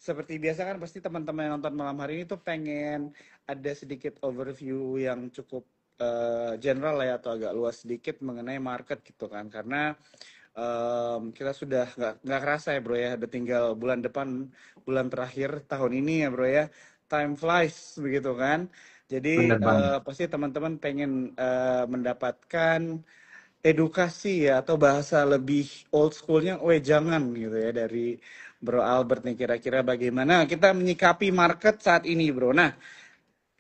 seperti biasa kan pasti teman-teman yang nonton malam hari ini tuh pengen ada sedikit overview yang cukup general lah ya atau agak luas sedikit mengenai market gitu kan. Karena kita sudah nggak kerasa ya bro ya, udah tinggal bulan depan, bulan terakhir tahun ini ya bro ya. Time flies begitu kan. Jadi Bener banget. pasti teman-teman pengen mendapatkan edukasi ya atau bahasa lebih old schoolnya jangan gitu ya dari Bro Albert nih, kira-kira bagaimana kita menyikapi market saat ini bro. Nah,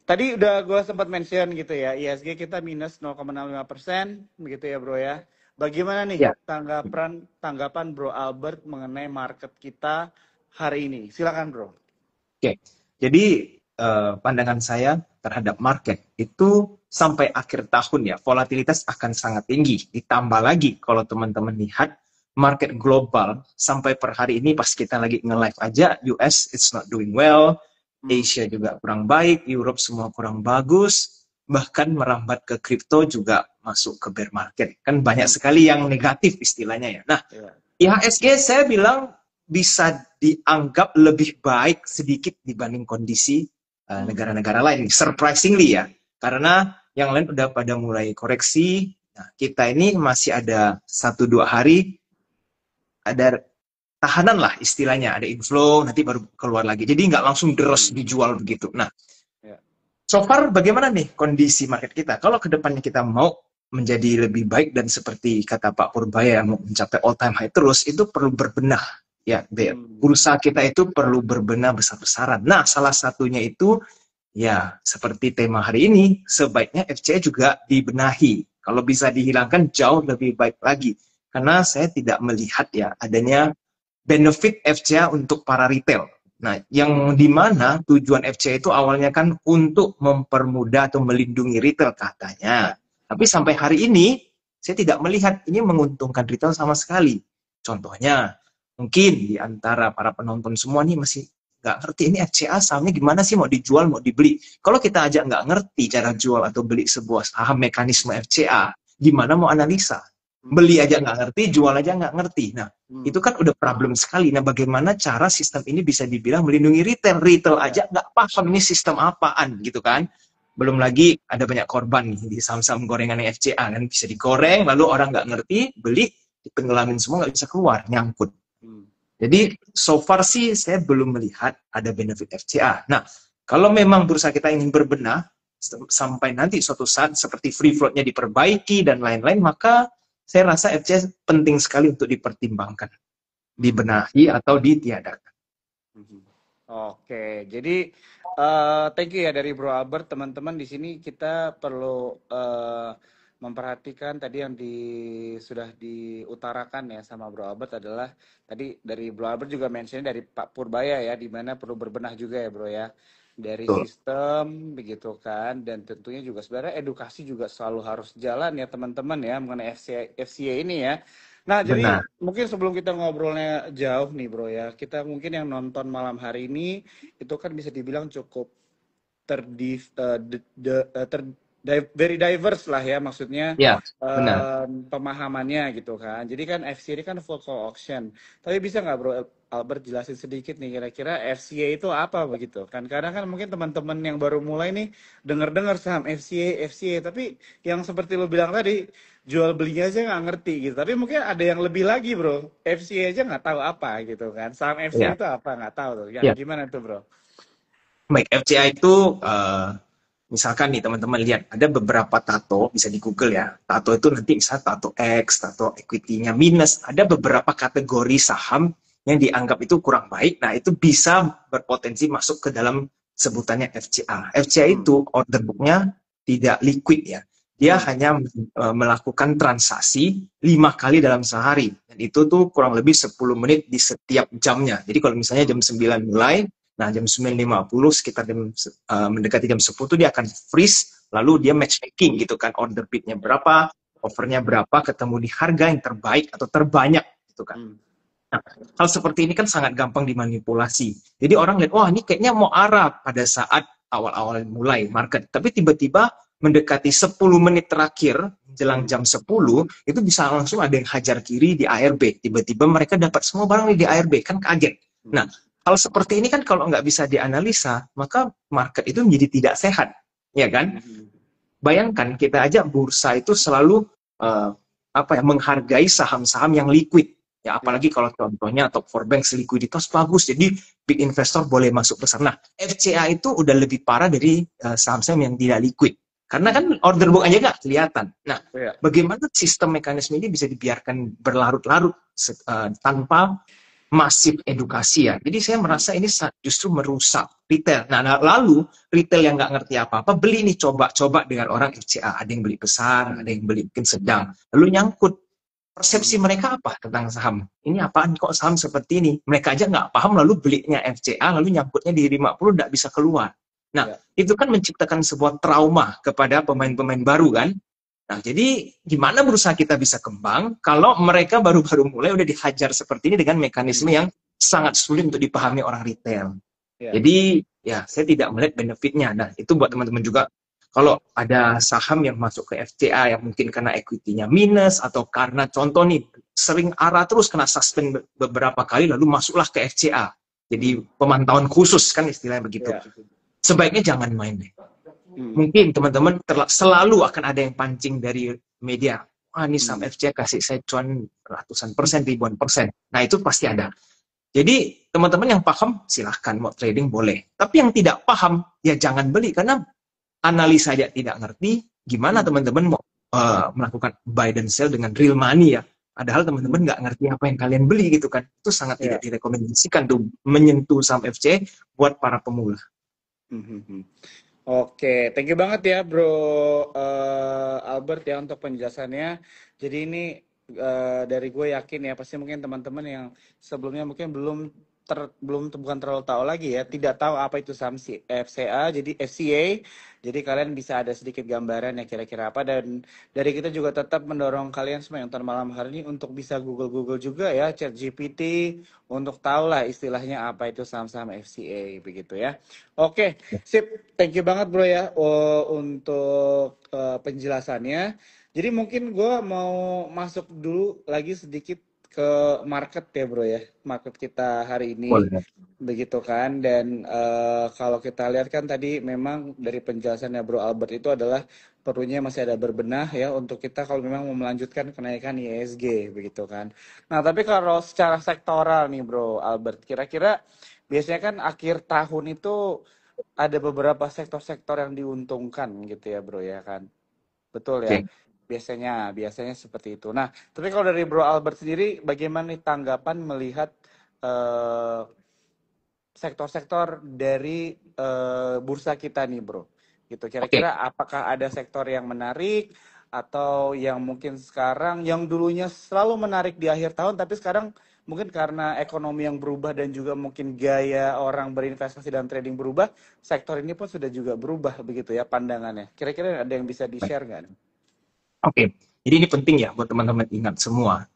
tadi udah gue sempat mention gitu ya, ISG kita minus 0,65% begitu ya bro ya. Bagaimana nih Ya, tanggapan tanggapan Bro Albert mengenai market kita hari ini? Silakan bro. oke. Jadi pandangan saya terhadap market itu sampai akhir tahun ya, volatilitas akan sangat tinggi. Ditambah lagi kalau teman-teman lihat market global sampai per hari ini pas kita lagi nge-live aja, US it's not doing well, Hmm. Asia juga kurang baik, Europe semua kurang bagus, bahkan merambat ke kripto juga masuk ke bear market. Kan banyak Hmm. sekali yang negatif istilahnya ya. Nah, Ya. IHSG saya bilang bisa dianggap lebih baik sedikit dibanding kondisi Hmm. negara-negara lain. Surprisingly ya, karena yang lain udah pada mulai koreksi. Nah, kita ini masih ada 1-2 hari ada tahanan lah istilahnya, ada inflow nanti baru keluar lagi. Jadi nggak langsung deros Hmm. dijual begitu. Nah, Ya. so far bagaimana nih kondisi market kita? Kalau kedepannya kita mau menjadi lebih baik dan seperti kata Pak Purbaya yang mau mencapai all time high terus, itu perlu berbenah. Ya, Hmm. bursa kita itu perlu berbenah besar-besaran. Nah, salah satunya itu ya seperti tema hari ini, sebaiknya FCA juga dibenahi. Kalau bisa dihilangkan jauh lebih baik lagi. Karena saya tidak melihat ya adanya benefit FCA untuk para retail. Nah, yang dimana tujuan FCA itu awalnya kan untuk mempermudah atau melindungi retail katanya. Tapi sampai hari ini, saya tidak melihat ini menguntungkan retail sama sekali. Contohnya, mungkin di antara para penonton semua nih masih nggak ngerti ini FCA sahamnya gimana sih, mau dijual, mau dibeli. Kalau kita aja nggak ngerti cara jual atau beli sebuah saham mekanisme FCA, gimana mau analisa? Hmm. Beli aja nggak ngerti, jual aja nggak ngerti. Nah, Hmm. itu kan udah problem sekali. Nah, bagaimana cara sistem ini bisa dibilang melindungi retail? Retail Ya. aja nggak paham ini sistem apaan gitu kan. Belum lagi ada banyak korban nih di saham-saham gorengan FCA kan, bisa digoreng, lalu orang nggak ngerti, beli, ditenggelamin semua, nggak bisa keluar, nyangkut. Hmm. Jadi so far sih saya belum melihat ada benefit FCA. Nah, kalau memang bursa kita ingin berbenah, sampai nanti suatu saat seperti free float-nya diperbaiki dan lain-lain, maka saya rasa FCA penting sekali untuk dipertimbangkan, Hmm. dibenahi atau ditiadakan. Mhm. Oke, jadi thank you ya dari Bro Albert. Teman-teman di sini kita perlu memperhatikan tadi yang sudah diutarakan ya sama Bro Albert adalah tadi dari Bro Albert juga mention dari Pak Purbaya ya, di mana perlu berbenah juga ya Bro ya dari Betul. sistem begitu kan, dan tentunya juga sebenarnya edukasi juga selalu harus jalan ya teman-teman ya mengenai FCA ini ya. Nah, jadi Benar. mungkin sebelum kita ngobrolnya jauh nih bro ya, kita mungkin yang nonton malam hari ini itu kan bisa dibilang cukup terdiv, eh, de- de- eh, ter, very diverse lah ya maksudnya Ya, benar. pemahamannya gitu kan. Jadi kan FCA ini kan full call auction. Tapi bisa nggak bro Albert jelasin sedikit nih kira-kira FCA itu apa begitu kan? Kadang kan mungkin teman-teman yang baru mulai nih dengar-dengar saham FCA, tapi yang seperti lo bilang tadi jual belinya aja nggak ngerti gitu. Tapi mungkin ada yang lebih lagi bro, FCA aja nggak tahu apa gitu kan. Saham FCA Ya, itu apa nggak tahu tuh. Yang ya. gimana tuh bro? Baik, FCA itu misalkan nih teman-teman lihat ada beberapa tato, bisa di Google ya. Tato itu nanti bisa tato X, tato equity-nya minus. Ada beberapa kategori saham yang dianggap itu kurang baik. Nah, itu bisa berpotensi masuk ke dalam sebutannya FCA. FCA Hmm. itu order book-nya tidak liquid ya. Dia Hmm. hanya melakukan transaksi 5 kali dalam sehari. Dan itu tuh kurang lebih 10 menit di setiap jamnya. Jadi kalau misalnya Hmm. jam 9 mulai, nah jam 9.50 sekitar mendekati jam 10 tuh dia akan freeze, lalu dia matchmaking gitu kan, order bidnya berapa, offernya berapa, ketemu di harga yang terbaik atau terbanyak gitu kan. Hmm. Nah, hal seperti ini kan sangat gampang dimanipulasi. Jadi orang lihat, wah ini kayaknya mau Arab pada saat awal-awal mulai market. Tapi tiba-tiba mendekati 10 menit terakhir, jelang Hmm. jam 10, itu bisa langsung ada yang hajar kiri di ARB. Tiba-tiba mereka dapat semua barang di ARB, kan kaget. Nah, Hmm. hal seperti ini kan kalau nggak bisa dianalisa, maka market itu menjadi tidak sehat, ya kan? Bayangkan kita aja bursa itu selalu uh, menghargai saham-saham yang liquid. Ya, Ya. apalagi kalau contohnya top 4 banks likuiditas bagus, jadi big investor boleh masuk ke sana. FCA itu udah lebih parah dari saham-saham yang tidak liquid. Karena kan order book aja nggak kelihatan. Nah, Ya. bagaimana sistem mekanisme ini bisa dibiarkan berlarut-larut tanpa masif edukasi ya. Jadi saya merasa ini justru merusak retail. Nah, lalu retail yang nggak ngerti apa-apa beli nih coba-coba dengan orang FCA. Ada yang beli besar, ada yang beli mungkin sedang. Lalu nyangkut. Persepsi mereka apa tentang saham? Ini apaan kok saham seperti ini? Mereka aja nggak paham lalu belinya FCA lalu nyangkutnya di 50 nggak bisa keluar. Nah, Ya. itu kan menciptakan sebuah trauma kepada pemain-pemain baru kan? Nah, jadi gimana berusaha kita bisa kembang kalau mereka baru-baru mulai udah dihajar seperti ini dengan mekanisme yang sangat sulit untuk dipahami orang retail. Ya. Jadi ya saya tidak melihat benefitnya. Nah, itu buat teman-teman juga kalau ada saham yang masuk ke FCA yang mungkin karena equity-nya minus atau karena contoh nih sering arah terus kena suspend beberapa kali lalu masuklah ke FCA. Jadi pemantauan khusus kan istilahnya begitu. Ya. Sebaiknya jangan main deh. Mungkin teman-teman selalu akan ada yang pancing dari media. Wah, ini saham FCA kasih saya cuan ratusan persen, ribuan persen. Nah, itu pasti ada. Jadi, teman-teman yang paham, silahkan mau trading boleh. Tapi yang tidak paham, ya jangan beli. Karena analisa saja tidak ngerti, gimana teman-teman mau melakukan buy dan sell dengan real money ya. Padahal teman-teman nggak ngerti apa yang kalian beli gitu kan. Itu sangat Ya. tidak direkomendasikan tuh menyentuh saham FCA buat para pemula. Oke, thank you banget ya Bro Albert ya untuk penjelasannya. Jadi ini dari gue yakin ya pasti mungkin teman-teman yang sebelumnya mungkin bukan terlalu tahu lagi ya, tidak tahu apa itu saham FCA, jadi FCA. Jadi kalian bisa ada sedikit gambaran ya kira-kira apa, dan dari kita juga tetap mendorong kalian semua yang nonton malam hari ini untuk bisa Google juga ya, chat GPT untuk tahu lah istilahnya apa itu saham-saham FCA begitu ya. Oke, sip. Thank you banget bro ya untuk penjelasannya. Jadi mungkin gue mau masuk dulu lagi sedikit ke market ya bro ya. Market kita hari ini. Boleh. Begitu kan. Dan kalau kita lihat kan tadi memang dari penjelasannya bro Albert itu adalah perlunya masih ada berbenah ya untuk kita kalau memang mau melanjutkan kenaikan ISG begitu kan. Nah tapi kalau secara sektoral nih bro Albert, kira-kira biasanya kan akhir tahun itu ada beberapa sektor-sektor yang diuntungkan gitu ya bro ya kan, betul ya, Oke. biasanya seperti itu. Nah tapi kalau dari bro Albert sendiri bagaimana nih tanggapan melihat eh, sektor-sektor dari bursa kita nih bro, gitu Oke. kira-kira apakah ada sektor yang menarik atau yang mungkin sekarang yang dulunya selalu menarik di akhir tahun tapi sekarang mungkin karena ekonomi yang berubah dan juga mungkin gaya orang berinvestasi dan trading berubah, sektor ini pun sudah juga berubah begitu ya pandangannya. Kira-kira ada yang bisa di-share nggak? Oke. Jadi ini penting ya buat teman-teman ingat semua.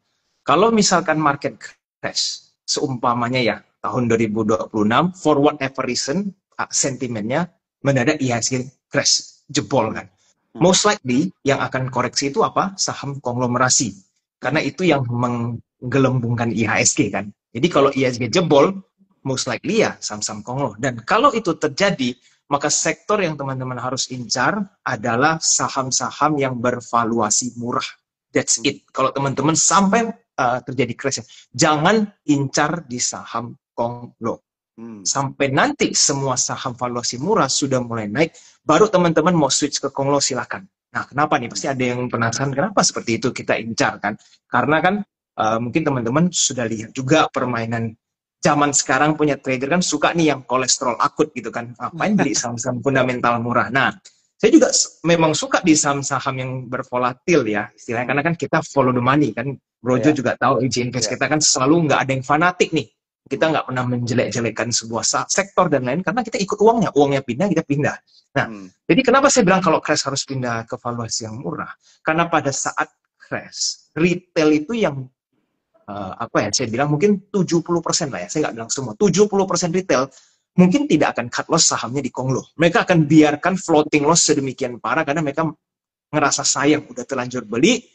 Kalau misalkan market crash, seumpamanya ya tahun 2026, for whatever reason, sentimennya mendadak IHSG crash, jebol kan. Most likely yang akan koreksi itu apa? Saham konglomerasi. Karena itu yang menggelembungkan IHSG kan. Jadi kalau IHSG jebol, most likely ya saham-saham konglo. Dan kalau itu terjadi, maka sektor yang teman-teman harus incar adalah saham-saham yang bervaluasi murah. That's it. Kalau teman-teman sampai terjadi crash, jangan incar di saham konglo. Sampai nanti semua saham valuasi murah sudah mulai naik, baru teman-teman mau switch ke konglo silakan. Nah, kenapa nih? Pasti ada yang penasaran kenapa seperti itu kita incar kan? Karena kan mungkin teman-teman sudah lihat juga permainan zaman sekarang punya trader kan suka nih yang kolesterol akut gitu kan. Ngapain beli saham-saham fundamental murah? Nah, saya juga memang suka di saham-saham yang bervolatil ya istilahnya, karena kan kita follow the money kan. Brojo juga tahu IG Invest kita kan selalu nggak ada yang fanatik nih. Kita nggak pernah menjelek-jelekan sebuah sektor dan lain karena kita ikut uangnya pindah kita pindah. Nah, jadi kenapa saya bilang kalau crash harus pindah ke valuasi yang murah? Karena pada saat crash retail itu yang saya bilang mungkin 70% lah ya, saya nggak bilang semua, 70% retail mungkin tidak akan cut loss sahamnya di konglo. Mereka akan biarkan floating loss sedemikian parah karena mereka ngerasa sayang udah terlanjur beli,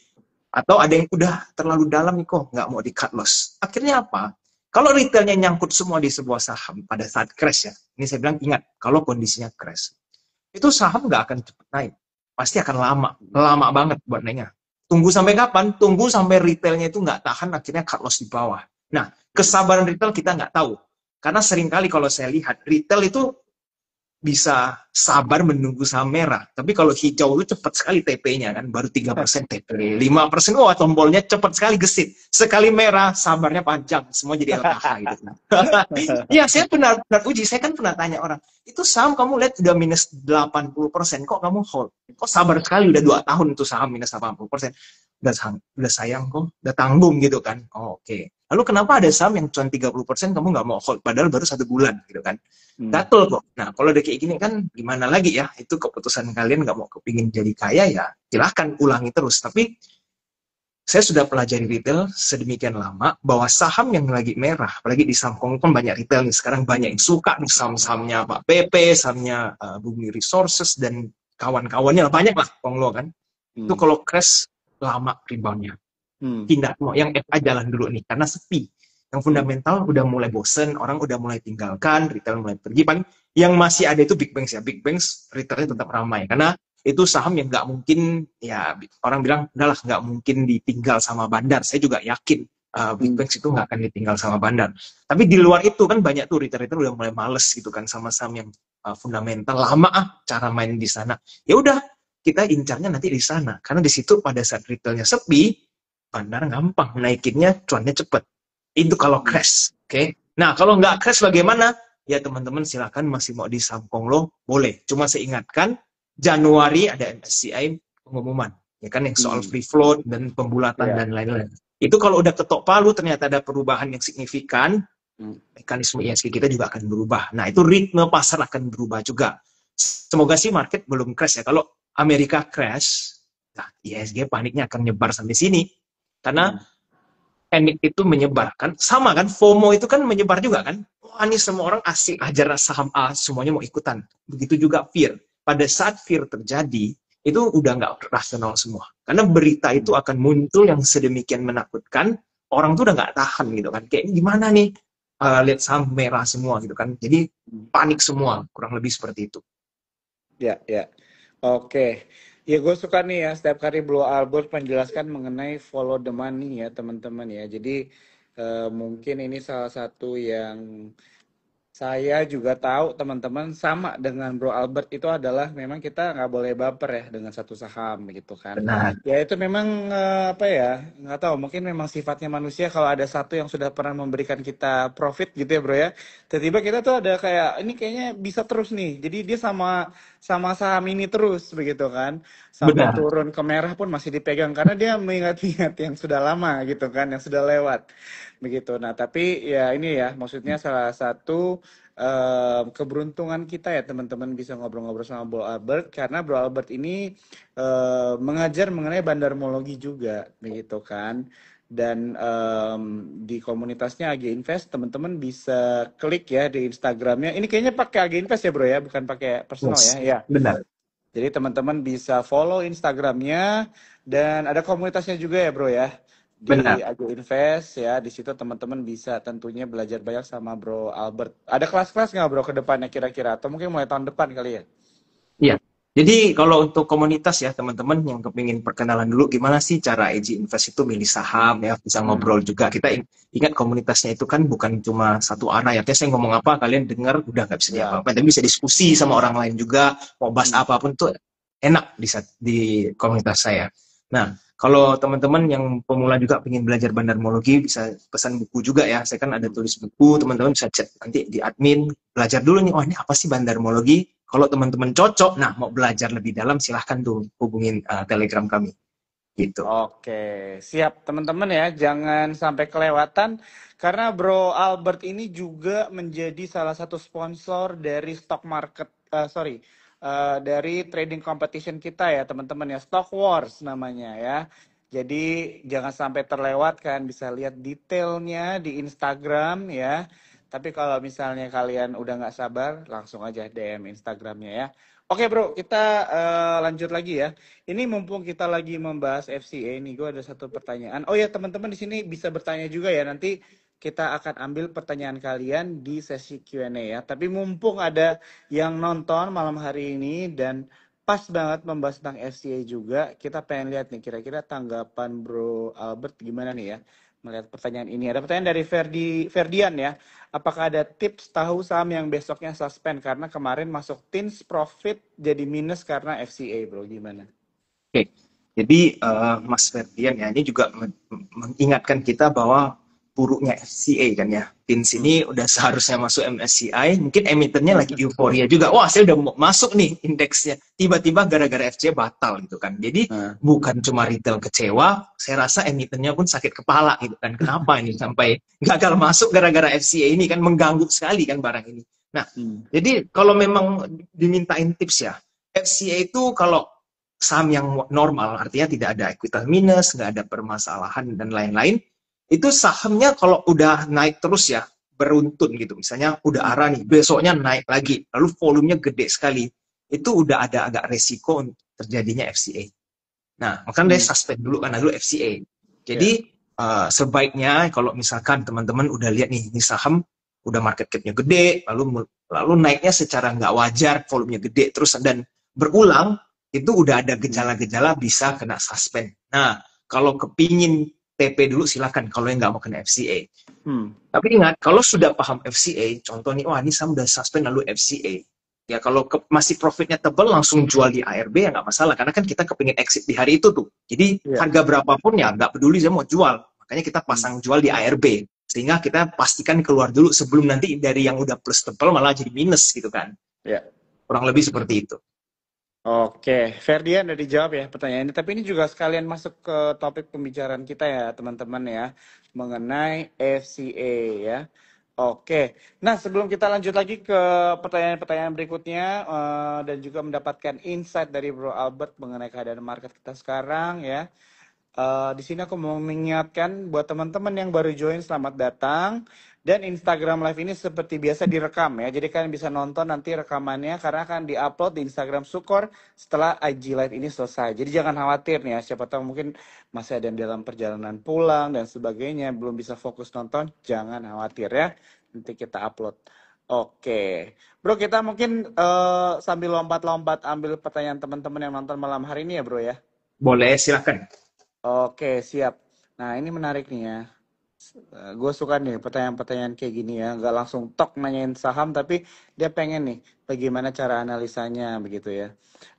atau ada yang udah terlalu dalam nih kok nggak mau di cut loss. Akhirnya apa? Kalau retailnya nyangkut semua di sebuah saham pada saat crash ya, ini saya bilang ingat, kalau kondisinya crash, itu saham nggak akan cepat naik. Pasti akan lama, lama banget buat naiknya. Tunggu sampai kapan? Tunggu sampai retailnya itu nggak tahan, akhirnya cut loss di bawah. Nah, kesabaran retail kita nggak tahu. Karena seringkali kalau saya lihat, retail itu bisa sabar menunggu saham merah. Tapi kalau hijau itu cepat sekali TP-nya kan, baru 3% TP, 5%, wah tombolnya cepat sekali gesit. Sekali merah, sabarnya panjang, semua jadi LKH gitu. Iya, saya pernah uji, saya kan pernah tanya orang, itu saham kamu lihat udah minus 80%, kok kamu hold? Kok sabar sekali, udah 2 tahun itu saham minus 80%. Udah sayang kok, udah tanggung gitu kan. Oh, oke. Okay. Lalu kenapa ada saham yang cuma 30% kamu nggak mau hold, padahal baru 1 bulan gitu kan. Gatel kok. Nah, kalau udah kayak gini kan gimana lagi ya? Itu keputusan kalian, nggak mau kepingin jadi kaya ya silahkan ulangi terus. Tapi saya sudah pelajari retail sedemikian lama bahwa saham yang lagi merah, apalagi di saham Kong kan banyak retail nih sekarang, banyak yang suka nih saham-sahamnya Pak PP, sahamnya Bumi Resources dan kawan-kawannya banyak lah Konglo kan. Itu kalau crash lama reboundnya. Tidak mau yang FA jalan dulu nih karena sepi. Yang fundamental udah mulai bosen, orang udah mulai tinggalkan, retail mulai pergi. Paling yang masih ada itu big banks ya. Big banks retailnya tetap ramai karena itu saham yang nggak mungkin, ya orang bilang udahlah nggak mungkin ditinggal sama bandar. Saya juga yakin big banks itu nggak akan ditinggal sama bandar. Tapi di luar itu kan banyak tuh retail-retail udah mulai males gitu kan sama saham yang fundamental lama cara main di sana. Ya udah kita incarnya nanti di sana karena di situ pada saat retailnya sepi, bandar gampang naikinnya, cuannya cepet. Itu kalau crash, oke? Okay? Nah, kalau nggak crash bagaimana? Ya teman-teman silakan masih mau di saham Konglo, boleh. Cuma saya ingatkan, Januari ada MSCI pengumuman, ya kan yang soal free float dan pembulatan dan lain-lain. Itu kalau udah ketok palu ternyata ada perubahan yang signifikan, mekanisme ISG kita juga akan berubah. Nah, itu ritme pasar akan berubah juga. Semoga sih market belum crash ya. Kalau Amerika crash, nah ISG paniknya akan nyebar sampai sini. Karena panik itu menyebarkan, sama kan, FOMO itu kan menyebar juga kan. Wah, ini semua orang asik ajar saham A, semuanya mau ikutan. Begitu juga fear. Pada saat fear terjadi, itu udah nggak rasional semua. Karena berita itu akan muncul yang sedemikian menakutkan, orang tuh udah nggak tahan gitu kan. Kayak gimana nih, lihat saham merah semua gitu kan. Jadi panik semua, kurang lebih seperti itu. Ya, ya. Oke. Ya gue suka nih ya setiap kali Blue Albert menjelaskan mengenai follow the money ya teman-teman ya. Jadi mungkin ini salah satu yang saya juga tahu teman-teman sama dengan Bro Albert itu adalah memang kita nggak boleh baper ya dengan satu saham gitu kan. Benar. Ya itu memang apa ya nggak tahu mungkin memang sifatnya manusia kalau ada satu yang sudah pernah memberikan kita profit gitu ya bro ya. Tiba-tiba kita tuh ada kayak ini kayaknya bisa terus nih. Jadi dia sama sama saham ini terus begitu kan. Sampai Benar. turun ke merah pun masih dipegang karena dia mengingat-ingat yang sudah lama gitu kan, yang sudah lewat begitu. Nah tapi ya ini ya maksudnya salah satu keberuntungan kita ya teman-teman bisa ngobrol-ngobrol sama Bro Albert karena Bro Albert ini mengajar mengenai bandarmologi juga begitu kan dan di komunitasnya AG Invest teman-teman bisa klik ya di Instagramnya ini kayaknya pakai AG Invest ya bro ya bukan pakai personal Yes. ya ya Benar. jadi teman-teman bisa follow Instagramnya dan ada komunitasnya juga ya bro ya di Benar. Ago Invest ya. Di situ teman-teman bisa tentunya belajar banyak sama Bro Albert. Ada kelas-kelas nggak bro ke depannya kira-kira? Atau mungkin mulai tahun depan kali ya? Iya. Jadi kalau untuk komunitas ya teman-teman yang kepingin perkenalan dulu gimana sih cara AG Invest itu milih saham ya, bisa ngobrol juga. Kita ingat komunitasnya itu kan bukan cuma satu arah ya. Kayak saya ngomong apa kalian dengar udah nggak bisa Ya. diapa-apain, tapi bisa diskusi sama orang lain juga, mau bahas apapun tuh enak di komunitas saya. Nah, kalau teman-teman yang pemula juga pengen belajar bandarmologi bisa pesan buku juga ya. Saya kan ada tulis buku, teman-teman bisa chat nanti di admin, belajar dulu nih, oh ini apa sih bandarmologi? Kalau teman-teman cocok, nah mau belajar lebih dalam silahkan tuh hubungin Telegram kami. Gitu. Oke, siap teman-teman ya. Jangan sampai kelewatan karena Bro Albert ini juga menjadi salah satu sponsor dari stock market, dari trading competition kita ya teman-teman ya. Stock Wars namanya ya. Jadi jangan sampai terlewatkan. Bisa lihat detailnya di Instagram ya. Tapi kalau misalnya kalian udah nggak sabar, langsung aja DM Instagramnya ya. Oke bro, kita lanjut lagi ya. Ini mumpung kita lagi membahas FCA nih, gue ada satu pertanyaan. Oh ya teman-teman di sini bisa bertanya juga ya. Nanti kita akan ambil pertanyaan kalian di sesi Q&A ya. Tapi mumpung ada yang nonton malam hari ini dan pas banget membahas tentang FCA juga, kita pengen lihat nih kira-kira tanggapan Bro Albert gimana nih ya melihat pertanyaan ini. Ada pertanyaan dari Ferdian ya. Apakah ada tips tahu saham yang besoknya suspend karena kemarin masuk teens profit jadi minus karena FCA, Bro? Gimana? Oke, jadi Mas Ferdian ya, ini juga mengingatkan kita bahwa buruknya FCA kan ya. Pins ini udah seharusnya masuk MSCI, mungkin emitennya lagi euforia juga. Wah, saya udah mau masuk nih indeksnya. Tiba-tiba gara-gara FCA batal gitu kan. Jadi bukan cuma retail kecewa, saya rasa emitennya pun sakit kepala gitu kan. Kenapa ini sampai gagal masuk gara-gara FCA ini kan, mengganggu sekali kan barang ini. Nah, jadi kalau memang dimintain tips ya, FCA itu kalau saham yang normal, artinya tidak ada equity minus, nggak ada permasalahan dan lain-lain, itu sahamnya kalau udah naik terus ya, beruntun gitu, misalnya udah arah nih, besoknya naik lagi, lalu volumenya gede sekali, itu udah ada agak resiko terjadinya FCA. Nah, makanya dia suspend dulu karena dulu FCA. Jadi sebaiknya kalau misalkan teman-teman udah lihat nih, ini saham udah market cap-nya gede, lalu naiknya secara nggak wajar, volumenya gede terus dan berulang, itu udah ada gejala-gejala bisa kena suspend. Nah, kalau kepingin TP dulu silakan, kalau yang nggak mau kena FCA. Tapi ingat, kalau sudah paham FCA, contoh nih, wah ini saham udah suspend lalu FCA. Ya kalau masih profitnya tebal, langsung jual di ARB ya nggak masalah, karena kan kita kepingin exit di hari itu tuh. Jadi harga berapapun ya nggak peduli, saya mau jual. Makanya kita pasang jual di ARB. Sehingga kita pastikan keluar dulu sebelum nanti dari yang udah plus tebal malah jadi minus gitu kan. Kurang lebih seperti itu. Oke, Ferdian udah dijawab ya pertanyaannya. Tapi ini juga sekalian masuk ke topik pembicaraan kita ya teman-teman ya, mengenai FCA ya. Oke, nah sebelum kita lanjut lagi ke pertanyaan-pertanyaan berikutnya dan juga mendapatkan insight dari Bro Albert mengenai keadaan market kita sekarang ya. Di sini aku mau mengingatkan buat teman-teman yang baru join, selamat datang. Dan Instagram Live ini seperti biasa direkam ya. Jadi kalian bisa nonton nanti rekamannya karena akan diupload di Instagram Sukor setelah IG Live ini selesai. Jadi jangan khawatir nih ya. Siapa tahu mungkin masih ada yang dalam perjalanan pulang dan sebagainya, belum bisa fokus nonton. Jangan khawatir ya. Nanti kita upload. Oke. Bro, kita mungkin sambil lompat-lompat ambil pertanyaan teman-teman yang nonton malam hari ini ya bro ya. Boleh, silakan. Oke, siap. Nah, ini menarik nih ya. Gue suka nih pertanyaan-pertanyaan kayak gini ya. Nggak langsung tok nanyain saham, tapi dia pengen nih bagaimana cara analisanya begitu ya.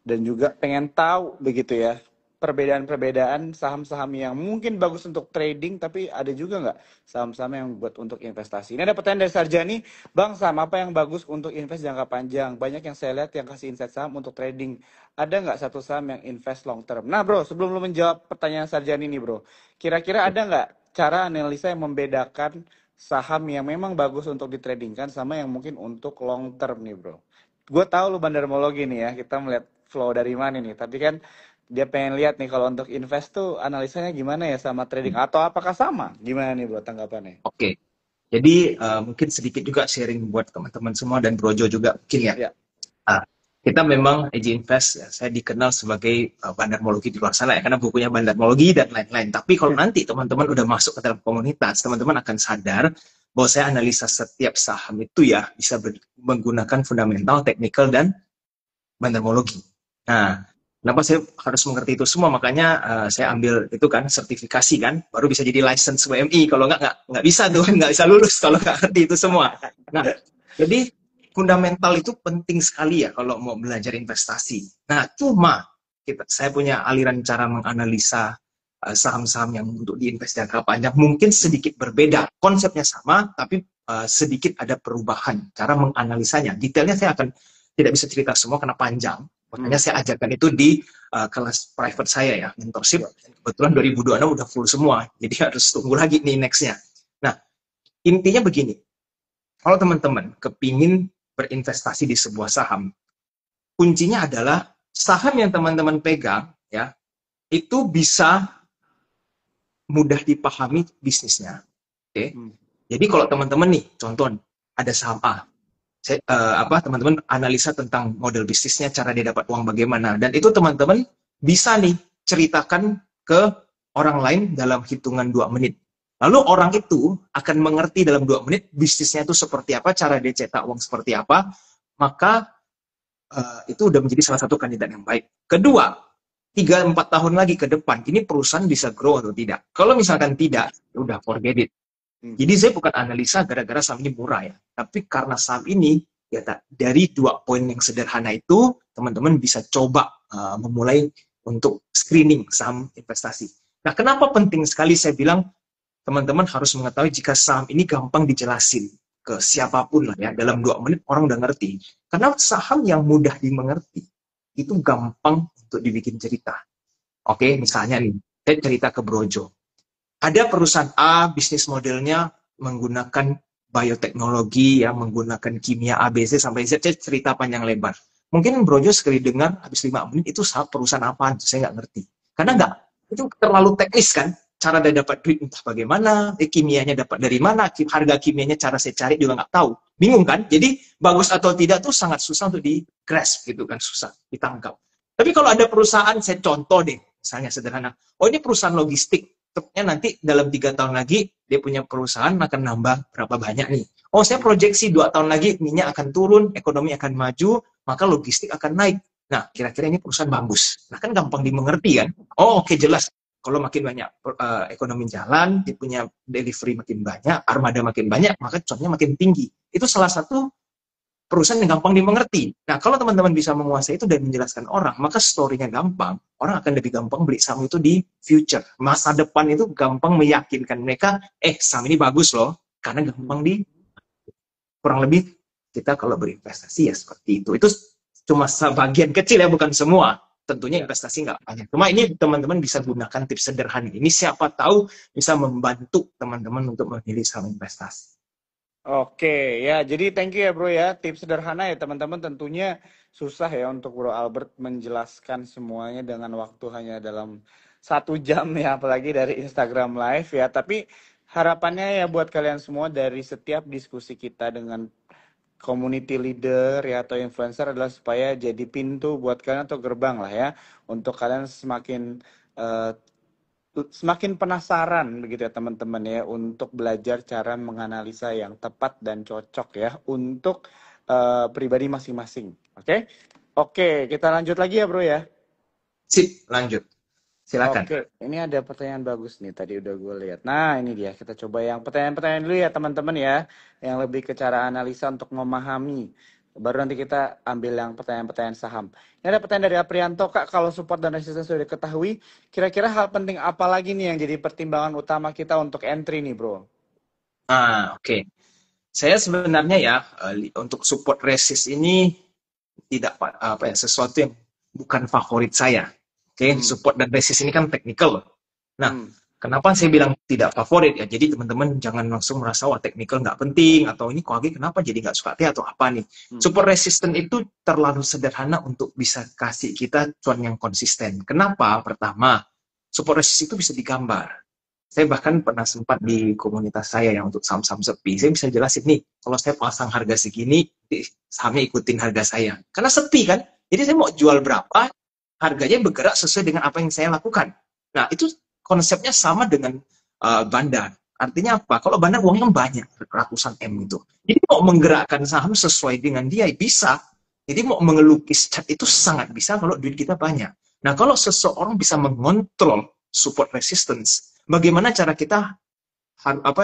Dan juga pengen tahu begitu ya. Perbedaan-perbedaan saham-saham yang mungkin bagus untuk trading, tapi ada juga nggak saham-saham yang buat untuk investasi. Ini ada pertanyaan dari Sarjani, Bang, saham apa yang bagus untuk invest jangka panjang? Banyak yang saya lihat yang kasih insight saham untuk trading. Ada nggak satu saham yang invest long term? Nah bro, sebelum lo menjawab pertanyaan Sarjani nih bro, kira-kira ada nggak cara analisa yang membedakan saham yang memang bagus untuk ditradingkan sama yang mungkin untuk long term nih bro? Gue tahu lu bandarmologi nih ya, kita melihat flow dari mana nih, tapi kan dia pengen lihat nih kalau untuk invest tuh analisanya gimana ya sama trading, atau apakah sama? Gimana nih bro tanggapannya? Oke, jadi mungkin sedikit juga sharing buat teman-teman semua dan Brojo juga mungkin ya. Kita memang EJ Invest, ya, saya dikenal sebagai bandarmologi di luar sana ya, karena bukunya bandarmologi dan lain-lain. Tapi kalau nanti teman-teman udah masuk ke dalam komunitas, teman-teman akan sadar bahwa saya analisa setiap saham itu ya bisa menggunakan fundamental, teknikal, dan bandarmologi. Nah, kenapa saya harus mengerti itu semua? Makanya saya ambil itu kan sertifikasi kan, baru bisa jadi license WMI. Kalau nggak bisa tuh, nggak bisa lulus kalau nggak ngerti itu semua. Nah, jadi fundamental itu penting sekali ya kalau mau belajar investasi. Nah, cuma saya punya aliran cara menganalisa saham-saham yang untuk diinvest jangka panjang mungkin sedikit berbeda. Konsepnya sama, tapi sedikit ada perubahan cara menganalisanya. Detailnya saya akan tidak bisa cerita semua karena panjang. Makanya saya ajarkan itu di kelas private saya ya, mentorship. Kebetulan 2026 udah full semua, jadi harus tunggu lagi nih nextnya. Nah, intinya begini. Kalau teman-teman kepingin berinvestasi di sebuah saham, kuncinya adalah saham yang teman-teman pegang ya itu bisa mudah dipahami bisnisnya. Oke. Jadi kalau teman-teman nih, contoh ada saham A, teman-teman analisa tentang model bisnisnya, cara dia dapat uang bagaimana, dan itu teman-teman bisa nih ceritakan ke orang lain dalam hitungan 2 menit. Lalu orang itu akan mengerti dalam 2 menit bisnisnya itu seperti apa, cara dia cetak uang seperti apa, maka itu udah menjadi salah satu kandidat yang baik. Kedua, 3-4 tahun lagi ke depan, ini perusahaan bisa grow atau tidak. Kalau misalkan tidak, ya udah forget it. Jadi saya bukan analisa gara-gara saham ini murah ya, tapi karena saham ini ya dari 2 poin yang sederhana itu, teman-teman bisa coba memulai untuk screening saham investasi. Nah, kenapa penting sekali saya bilang teman-teman harus mengetahui jika saham ini gampang dijelasin ke siapapun lah ya, dalam 2 menit orang udah ngerti. Karena saham yang mudah dimengerti itu gampang untuk dibikin cerita. Oke, misalnya nih, saya cerita ke Brojo. Ada perusahaan A, bisnis modelnya menggunakan bioteknologi, ya, menggunakan kimia ABC sampai Z, saya cerita panjang lebar. Mungkin Brojo sekali dengar, habis 5 menit, itu perusahaan apaan? Saya nggak ngerti. Karena nggak, itu terlalu teknis kan? Cara dia dapat duit entah bagaimana, kimianya dapat dari mana, harga kimianya cara saya cari juga nggak tahu. Bingung kan? Jadi bagus atau tidak tuh sangat susah untuk di-grasp gitu kan, susah ditangkap. Tapi kalau ada perusahaan, saya contoh deh, misalnya sederhana, oh ini perusahaan logistik, nanti dalam 3 tahun lagi dia punya perusahaan akan nambah berapa banyak nih. Oh saya proyeksi 2 tahun lagi minyak akan turun, ekonomi akan maju, maka logistik akan naik. Nah kira-kira ini perusahaan bagus. Nah kan gampang dimengerti kan. Oh oke, jelas. Kalau makin banyak ekonomi jalan, dia punya delivery makin banyak, armada makin banyak, maka cuannya makin tinggi. Itu salah satu perusahaan yang gampang dimengerti. Nah, kalau teman-teman bisa menguasai itu dan menjelaskan orang, maka story-nya gampang. Orang akan lebih gampang beli saham itu di future. Masa depan itu gampang meyakinkan mereka, saham ini bagus loh, karena gampang kurang lebih kita kalau berinvestasi ya seperti itu. Itu cuma sebagian kecil ya, bukan semua. Tentunya investasi nggak banyak. Cuma ini teman-teman bisa gunakan tips sederhana ini, siapa tahu bisa membantu teman-teman untuk memilih saham investasi. Oke, ya, jadi thank you ya bro ya, tips sederhana ya teman-teman, tentunya susah ya untuk Bro Albert menjelaskan semuanya dengan waktu hanya dalam 1 jam ya, apalagi dari Instagram Live ya, tapi harapannya ya buat kalian semua dari setiap diskusi kita dengan community leader ya atau influencer adalah supaya jadi pintu buat kalian atau gerbang lah ya, untuk kalian semakin penasaran begitu ya teman-teman ya, untuk belajar cara menganalisa yang tepat dan cocok ya untuk pribadi masing-masing. Oke? Oke, kita lanjut lagi ya bro ya. Sip, lanjut. Silakan. Oke, ini ada pertanyaan bagus nih, tadi udah gue lihat. Nah, ini dia, kita coba yang pertanyaan-pertanyaan dulu ya teman-teman ya, yang lebih ke cara analisa untuk memahami. Baru nanti kita ambil yang pertanyaan-pertanyaan saham. Ini ada pertanyaan dari Aprianto, Kak, kalau support dan resistance sudah diketahui, kira-kira hal penting apa lagi nih yang jadi pertimbangan utama kita untuk entry nih, bro? Oke. Saya sebenarnya ya, untuk support resist ini tidak sesuatu yang bukan favorit saya. Oke, support dan resist ini kan technical. Nah, kenapa saya bilang tidak favorit ya? Jadi teman-teman jangan langsung merasa wah technical nggak penting atau ini kok kenapa jadi nggak suka atau apa nih. Support resistance itu terlalu sederhana untuk bisa kasih kita cuan yang konsisten. Kenapa? Pertama, support resist itu bisa digambar. Saya bahkan pernah sempat di komunitas saya yang untuk saham-saham sepi, saya bisa jelasin nih, kalau saya pasang harga segini, sahamnya ikutin harga saya. Karena sepi kan, jadi saya mau jual berapa, harganya bergerak sesuai dengan apa yang saya lakukan. Nah, itu konsepnya sama dengan bandar. Artinya apa? Kalau bandar uangnya banyak, ratusan M itu. Jadi mau menggerakkan saham sesuai dengan dia, bisa. Jadi mau mengelukis chart itu sangat bisa kalau duit kita banyak. Nah, kalau seseorang bisa mengontrol support resistance, bagaimana cara kita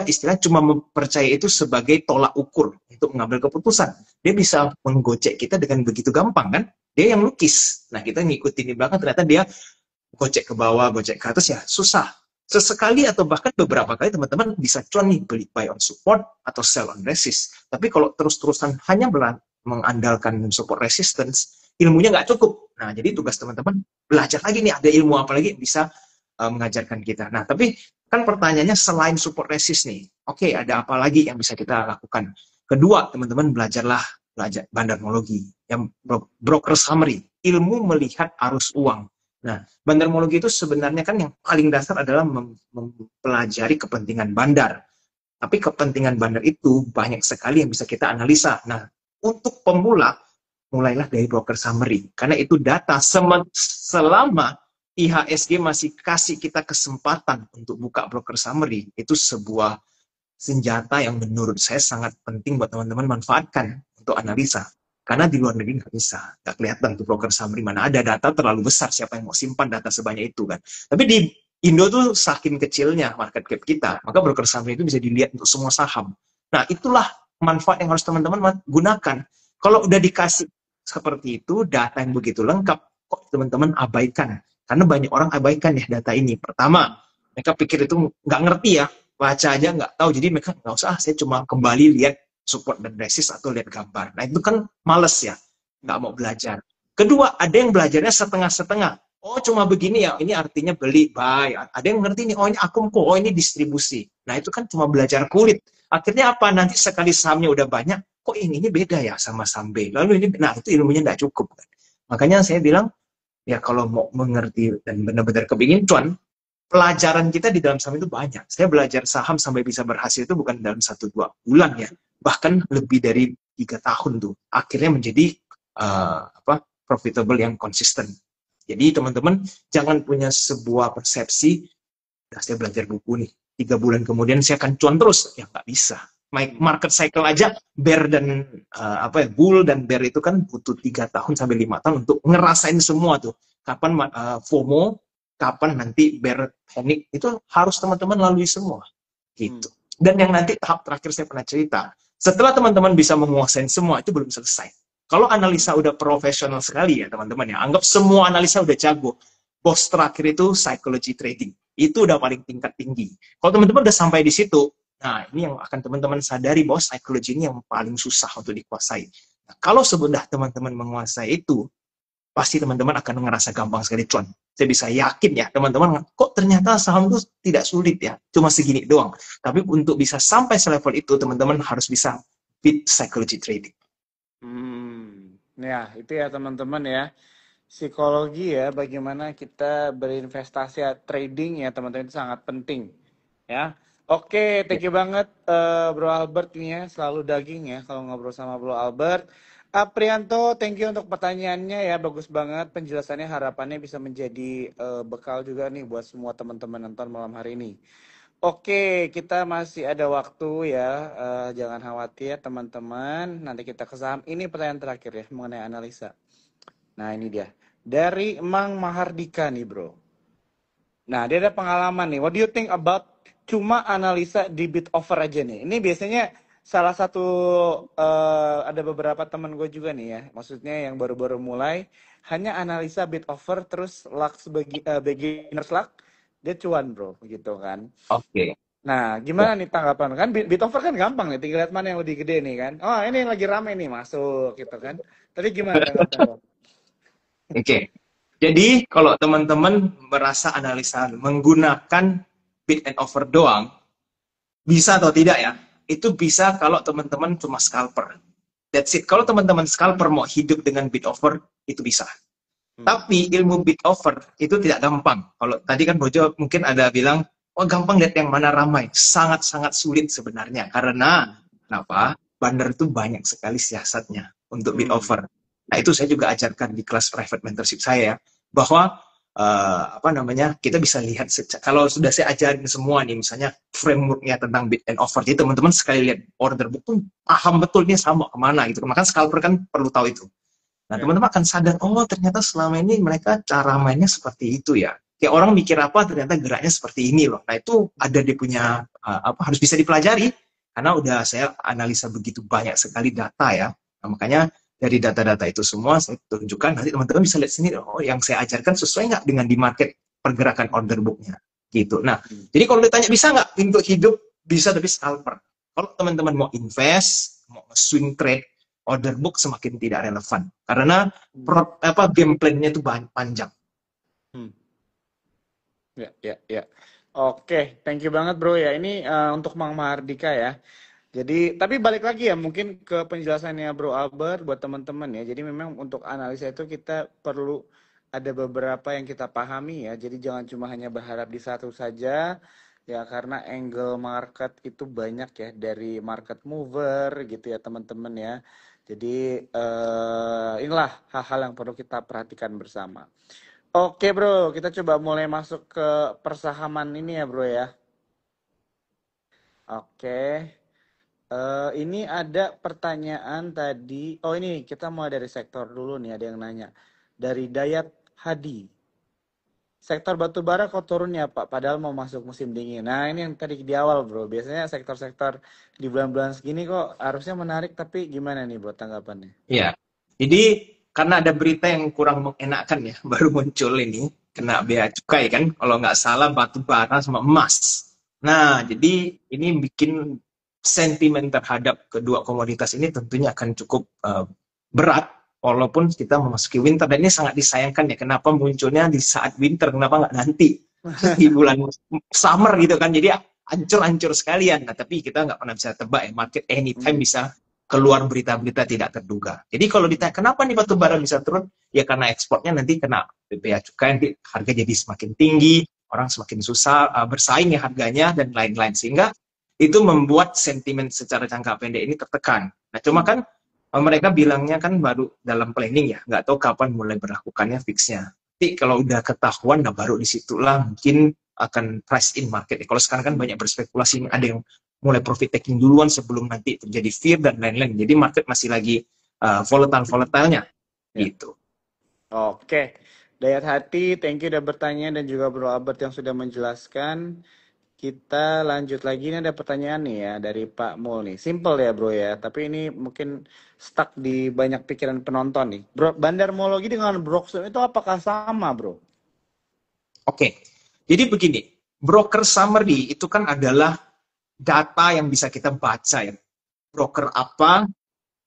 istilah cuma mempercayai itu sebagai tolak ukur untuk mengambil keputusan. Dia bisa menggocek kita dengan begitu gampang kan? Dia yang lukis. Nah, kita ngikutin di belakang, ternyata dia gocek ke bawah, gocek ke atas, ya susah. Sesekali atau bahkan beberapa kali teman-teman bisa cuan nih, beli buy on support atau sell on resist. Tapi kalau terus-terusan hanya mengandalkan support resistance, ilmunya nggak cukup. Nah, jadi tugas teman-teman belajar lagi nih, ada ilmu apa lagi yang bisa mengajarkan kita. Nah, tapi kan pertanyaannya selain support resist nih, oke, ada apa lagi yang bisa kita lakukan? Kedua, teman-teman belajar bandarmologi, yang broker summary, ilmu melihat arus uang. Nah, bandarmologi itu sebenarnya kan yang paling dasar adalah mempelajari kepentingan bandar. Tapi kepentingan bandar itu banyak sekali yang bisa kita analisa. Nah, untuk pemula, mulailah dari broker summary. Karena itu data selama IHSG masih kasih kita kesempatan untuk buka broker summary, itu sebuah senjata yang menurut saya sangat penting buat teman-teman manfaatkan untuk analisa. Karena di luar negeri nggak bisa, nggak kelihatan tuh broker summary mana ada data terlalu besar, siapa yang mau simpan data sebanyak itu kan. Tapi di Indo tuh saking kecilnya market cap kita, maka broker summary itu bisa dilihat untuk semua saham. Nah itulah manfaat yang harus teman-teman gunakan. Kalau udah dikasih seperti itu, data yang begitu lengkap, kok teman-teman abaikan? Karena banyak orang abaikan ya data ini. Pertama, mereka pikir itu nggak ngerti ya, baca aja nggak tahu, jadi mereka nggak usah, saya cuma kembali lihat support dan resist atau lihat gambar. Nah itu kan males ya, nggak mau belajar. Kedua, ada yang belajarnya setengah-setengah. Oh cuma begini ya, ini artinya beli, buy. Ada yang ngerti nih, oh ini akumku, oh ini distribusi. Nah itu kan cuma belajar kulit. Akhirnya apa, nanti sekali sahamnya udah banyak, kok ini beda ya sama saham B. Lalu ini, nah itu ilmunya nggak cukup. Makanya saya bilang, ya kalau mau mengerti dan benar-benar kepingin cuan, pelajaran kita di dalam saham itu banyak. Saya belajar saham sampai bisa berhasil itu bukan dalam 1-2 bulan ya, bahkan lebih dari 3 tahun tuh. Akhirnya menjadi profitable yang konsisten. Jadi teman-teman jangan punya sebuah persepsi, nah, saya belajar buku nih, 3 bulan kemudian saya akan cuan terus. Ya nggak bisa. Market cycle aja, bear dan bull dan bear itu kan butuh 3 tahun sampai 5 tahun untuk ngerasain semua tuh. Kapan FOMO, kapan nanti bear panic, itu harus teman-teman lalui semua gitu. Dan yang nanti tahap terakhir saya pernah cerita, setelah teman-teman bisa menguasai semua, itu belum selesai. Kalau analisa udah profesional sekali ya teman-teman ya, anggap semua analisa udah jago, bos terakhir itu psychology trading, itu udah paling tingkat tinggi. Kalau teman-teman udah sampai di situ, nah ini yang akan teman-teman sadari bahwa psychology ini yang paling susah untuk dikuasai. Nah, kalau sudah teman-teman menguasai itu, pasti teman-teman akan ngerasa gampang sekali cuan. Saya bisa yakin ya teman-teman, kok ternyata saham itu tidak sulit ya, cuma segini doang. Tapi untuk bisa sampai selevel itu, teman-teman harus bisa beat psychology trading. Ya itu ya teman-teman ya. Psikologi ya, bagaimana kita berinvestasi trading ya teman-teman itu sangat penting ya. Oke, Ya. thank you banget Bro Albert ini ya, selalu daging ya kalau ngobrol sama Bro Albert. Prianto, thank you untuk pertanyaannya ya, bagus banget penjelasannya, harapannya bisa menjadi bekal juga nih buat semua teman-teman nonton malam hari ini. Oke, kita masih ada waktu ya, jangan khawatir teman-teman, nanti kita ke saham. Ini pertanyaan terakhir ya mengenai analisa. Nah ini dia. Dari Mang Mahardika nih bro. Nah dia ada pengalaman nih. What do you think about cuma analisa di bid offer aja nih? Ini biasanya salah satu, ada beberapa teman gue juga nih ya. Maksudnya yang baru-baru mulai. Hanya analisa bid offer terus luck sebagai beginner's luck. Dia cuan bro gitu kan. Oke. Nah Ya. gimana nih tanggapan? Kan bid offer kan gampang nih. Tinggal lihat mana yang lebih gede nih kan. Oh ini yang lagi rame nih masuk gitu kan. Tadi gimana tanggapan bro? Oke. Jadi kalau teman-teman merasa analisa menggunakan bid and offer doang, bisa atau tidak ya? Itu bisa kalau teman-teman cuma scalper. That's it. Kalau teman-teman scalper mau hidup dengan bid offer, itu bisa. Tapi ilmu bid offer itu tidak gampang. Kalau tadi kan Bojo mungkin ada bilang, oh gampang lihat yang mana ramai. Sangat-sangat sulit sebenarnya. Karena, kenapa? Bandar itu banyak sekali siasatnya untuk bid offer. Nah itu saya juga ajarkan di kelas private mentorship saya ya. Bahwa, kita bisa lihat, kalau sudah saya ajarin semua nih, misalnya frameworknya tentang bid and offer. Jadi teman-teman sekali lihat order book tuh paham betul ini sama kemana gitu. Makanya scalper kan perlu tahu itu. Nah, teman-teman akan sadar, oh ternyata selama ini mereka cara mainnya seperti itu ya. Kayak orang mikir apa, ternyata geraknya seperti ini loh. Nah, itu ada dia punya, harus bisa dipelajari. Karena udah saya analisa begitu banyak sekali data ya. Nah, makanya dari data-data itu semua saya tunjukkan, nanti teman-teman bisa lihat sini, oh yang saya ajarkan sesuai nggak dengan di market pergerakan order booknya. Gitu. Nah, jadi kalau ditanya bisa nggak untuk hidup, bisa tapi scalper. Kalau teman-teman mau invest, mau swing trade, order book semakin tidak relevan karena game plan-nya itu panjang. Ya. Oke, thank you banget bro ya. Ini untuk Mang Mahardika ya. Jadi, tapi balik lagi ya mungkin ke penjelasannya Bro Albert buat teman-teman ya. Jadi memang untuk analisa itu kita perlu ada beberapa yang kita pahami ya. Jadi jangan cuma hanya berharap di satu saja ya, karena angle market itu banyak ya, dari market mover gitu ya teman-teman ya. Jadi inilah hal-hal yang perlu kita perhatikan bersama. Oke bro, kita coba mulai masuk ke persahaman ini ya bro ya. Oke. Ini ada pertanyaan tadi. Oh ini kita mulai dari sektor dulu nih, ada yang nanya. Dari Dayat Hadi. Sektor batu bara kok turun ya Pak, padahal mau masuk musim dingin. Nah ini yang tadi di awal bro. Biasanya sektor-sektor di bulan-bulan segini kok harusnya menarik, tapi gimana nih bro tanggapannya? Ya, jadi karena ada berita yang kurang mengenakan ya, baru muncul ini, kena bea cukai kan, kalau nggak salah batu bara sama emas. Nah, jadi ini bikin sentimen terhadap kedua komoditas ini tentunya akan cukup berat, walaupun kita memasuki winter, dan ini sangat disayangkan ya, kenapa munculnya di saat winter, kenapa nggak nanti, di bulan summer gitu kan, jadi ancur-ancur sekalian. Nah, tapi kita nggak pernah bisa tebak ya, market anytime Hmm. bisa keluar berita-berita tidak terduga. Jadi kalau ditanya kenapa nih batu bara bisa turun, ya karena ekspornya nanti kena bea cukai, nanti harga jadi semakin tinggi, orang semakin susah bersaing ya harganya dan lain-lain, sehingga itu membuat sentimen secara jangka pendek ini tertekan. Nah cuma Hmm. kan mereka bilangnya kan baru dalam planning ya, nggak tahu kapan mulai berlakukannya fixnya. Tapi kalau udah ketahuan, nah baru disitulah mungkin akan price in market. Kalau sekarang kan banyak berspekulasi, ada yang mulai profit taking duluan sebelum nanti terjadi fear dan lain-lain. Jadi market masih lagi volatile-volatilenya Ya. gitu. Oke, Dayat Hati, thank you udah bertanya dan juga Bro Albert yang sudah menjelaskan. Kita lanjut lagi, ini ada pertanyaan nih ya dari Pak Mul nih. Simple ya bro ya, tapi ini mungkin stuck di banyak pikiran penonton nih. Bro, bandarmologi dengan broker itu apakah sama bro? Oke, jadi begini, broker summary itu kan adalah data yang bisa kita baca ya. Broker apa,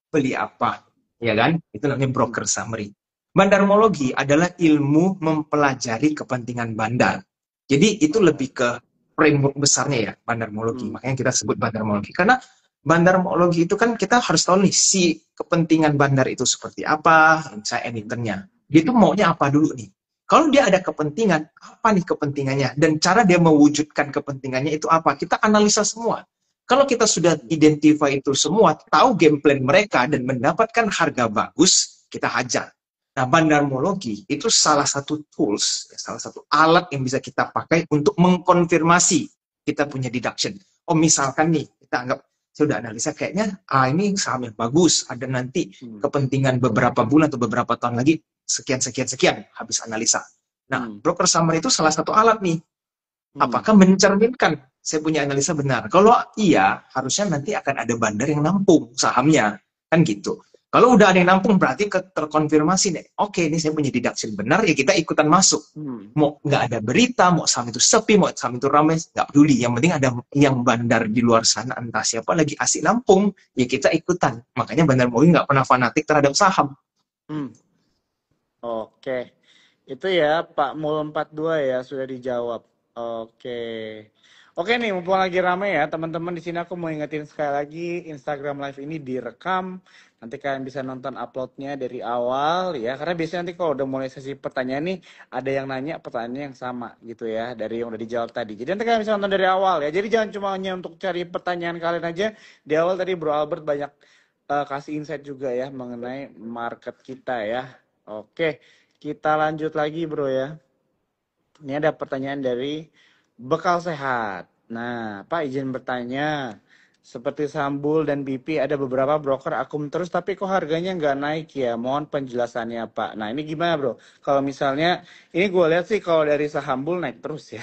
beli apa, ya kan? Itu namanya Hmm. broker summary. Bandarmologi adalah ilmu mempelajari kepentingan bandar. Jadi itu lebih ke framework besarnya ya, bandarmologi. Hmm. Makanya kita sebut bandarmologi. Karena bandarmologi itu kan kita harus tahu nih, si kepentingan bandar itu seperti apa, misalnya emitennya. Dia itu maunya apa dulu nih. Kalau dia ada kepentingan, apa nih kepentingannya? Dan cara dia mewujudkan kepentingannya itu apa? Kita analisa semua. Kalau kita sudah identify itu semua, tahu game plan mereka, dan mendapatkan harga bagus, kita hajar. Nah, bandarmologi itu salah satu tools, salah satu alat yang bisa kita pakai untuk mengkonfirmasi kita punya deduction. Oh, misalkan nih, kita anggap saya udah analisa kayaknya ini saham yang bagus, ada nanti Hmm. kepentingan beberapa bulan atau beberapa tahun lagi sekian sekian sekian habis analisa. Nah, Hmm. broker summary itu salah satu alat nih. Hmm. Apakah mencerminkan saya punya analisa benar? Kalau iya, harusnya nanti akan ada bandar yang nampung sahamnya, kan gitu. Kalau udah ada yang nampung, berarti terkonfirmasi nih. Oke, ini saya punya deduction benar, ya kita ikutan masuk. Hmm. Mau nggak ada berita, mau saham itu sepi, mau saham itu ramai, nggak peduli. Yang penting ada yang bandar di luar sana, entah siapa lagi asik nampung, ya kita ikutan. Makanya bandar Moi nggak pernah fanatik terhadap saham. Hmm. Oke, itu ya Pak Mul 42 ya sudah dijawab. Oke. Oke nih, mumpung lagi rame ya, teman-teman di sini aku mau ingetin sekali lagi, Instagram Live ini direkam. Nanti kalian bisa nonton uploadnya dari awal ya, karena biasanya nanti kalau udah mulai sesi pertanyaan nih, ada yang nanya pertanyaan yang sama gitu ya, dari yang udah dijawab tadi. Jadi nanti kalian bisa nonton dari awal ya. Jadi jangan cuma hanya untuk cari pertanyaan kalian aja. Di awal tadi Bro Albert banyak kasih insight juga ya mengenai market kita ya. Oke, kita lanjut lagi bro ya. Ini ada pertanyaan dari Bekal Sehat. Nah, Pak izin bertanya. Seperti Sambul dan BP ada beberapa broker akum terus tapi kok harganya nggak naik ya? Mohon penjelasannya Pak. Nah ini gimana bro? Kalau misalnya, ini gue lihat sih kalau dari Sahambul naik terus ya.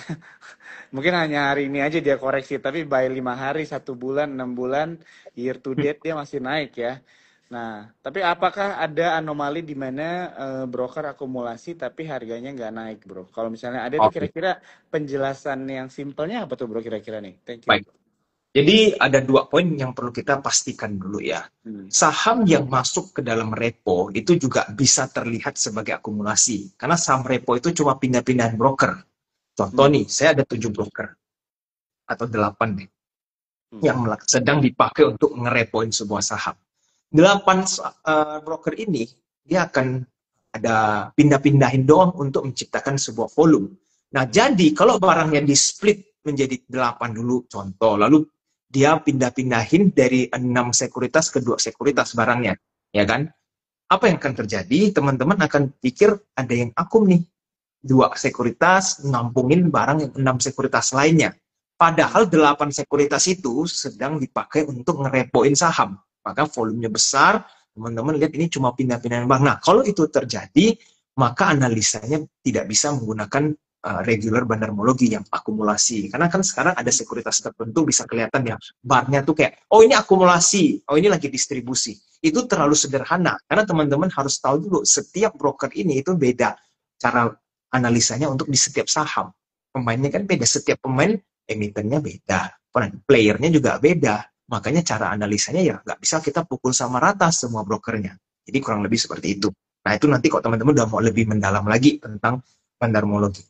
Mungkin hanya hari ini aja dia koreksi, tapi by 5 hari, 1 bulan, 6 bulan, year to date dia masih naik ya. Nah, tapi apakah ada anomali di mana broker akumulasi tapi harganya nggak naik, bro? Kalau misalnya ada tuh Oke, kira-kira penjelasan yang simpelnya apa tuh, bro? Kira-kira nih. Thank you. baik. Jadi ada dua poin yang perlu kita pastikan dulu ya. Hmm. Saham yang masuk ke dalam repo itu juga bisa terlihat sebagai akumulasi. Karena saham repo itu cuma pindah-pindahan broker. Contoh Hmm. nih, saya ada 7 broker atau 8 nih Hmm. yang sedang dipakai untuk ngerepoin sebuah saham. 8 broker ini dia akan ada pindah-pindahin doang untuk menciptakan sebuah volume. Nah, jadi kalau barangnya di split menjadi 8 dulu contoh, lalu dia pindah-pindahin dari 6 sekuritas ke 2 sekuritas barangnya, ya kan? Apa yang akan terjadi? Teman-teman akan pikir ada yang akum nih. 2 sekuritas nampungin barang yang 6 sekuritas lainnya. Padahal 8 sekuritas itu sedang dipakai untuk ngerepoin saham. Maka volumenya besar, teman-teman lihat ini cuma pindah-pindahan bank. Nah, kalau itu terjadi, maka analisanya tidak bisa menggunakan regular bandarmologi yang akumulasi. Karena kan sekarang ada sekuritas tertentu bisa kelihatan ya, barnya tuh kayak, oh ini akumulasi, oh ini lagi distribusi. Itu terlalu sederhana, karena teman-teman harus tahu dulu, setiap broker ini itu beda cara analisanya untuk di setiap saham. Pemainnya kan beda, setiap pemain emitennya beda, playernya juga beda. Makanya cara analisanya ya nggak bisa kita pukul sama rata semua brokernya. Jadi kurang lebih seperti itu. Nah itu nanti kok teman-teman udah mau lebih mendalam lagi tentang bandarmologi.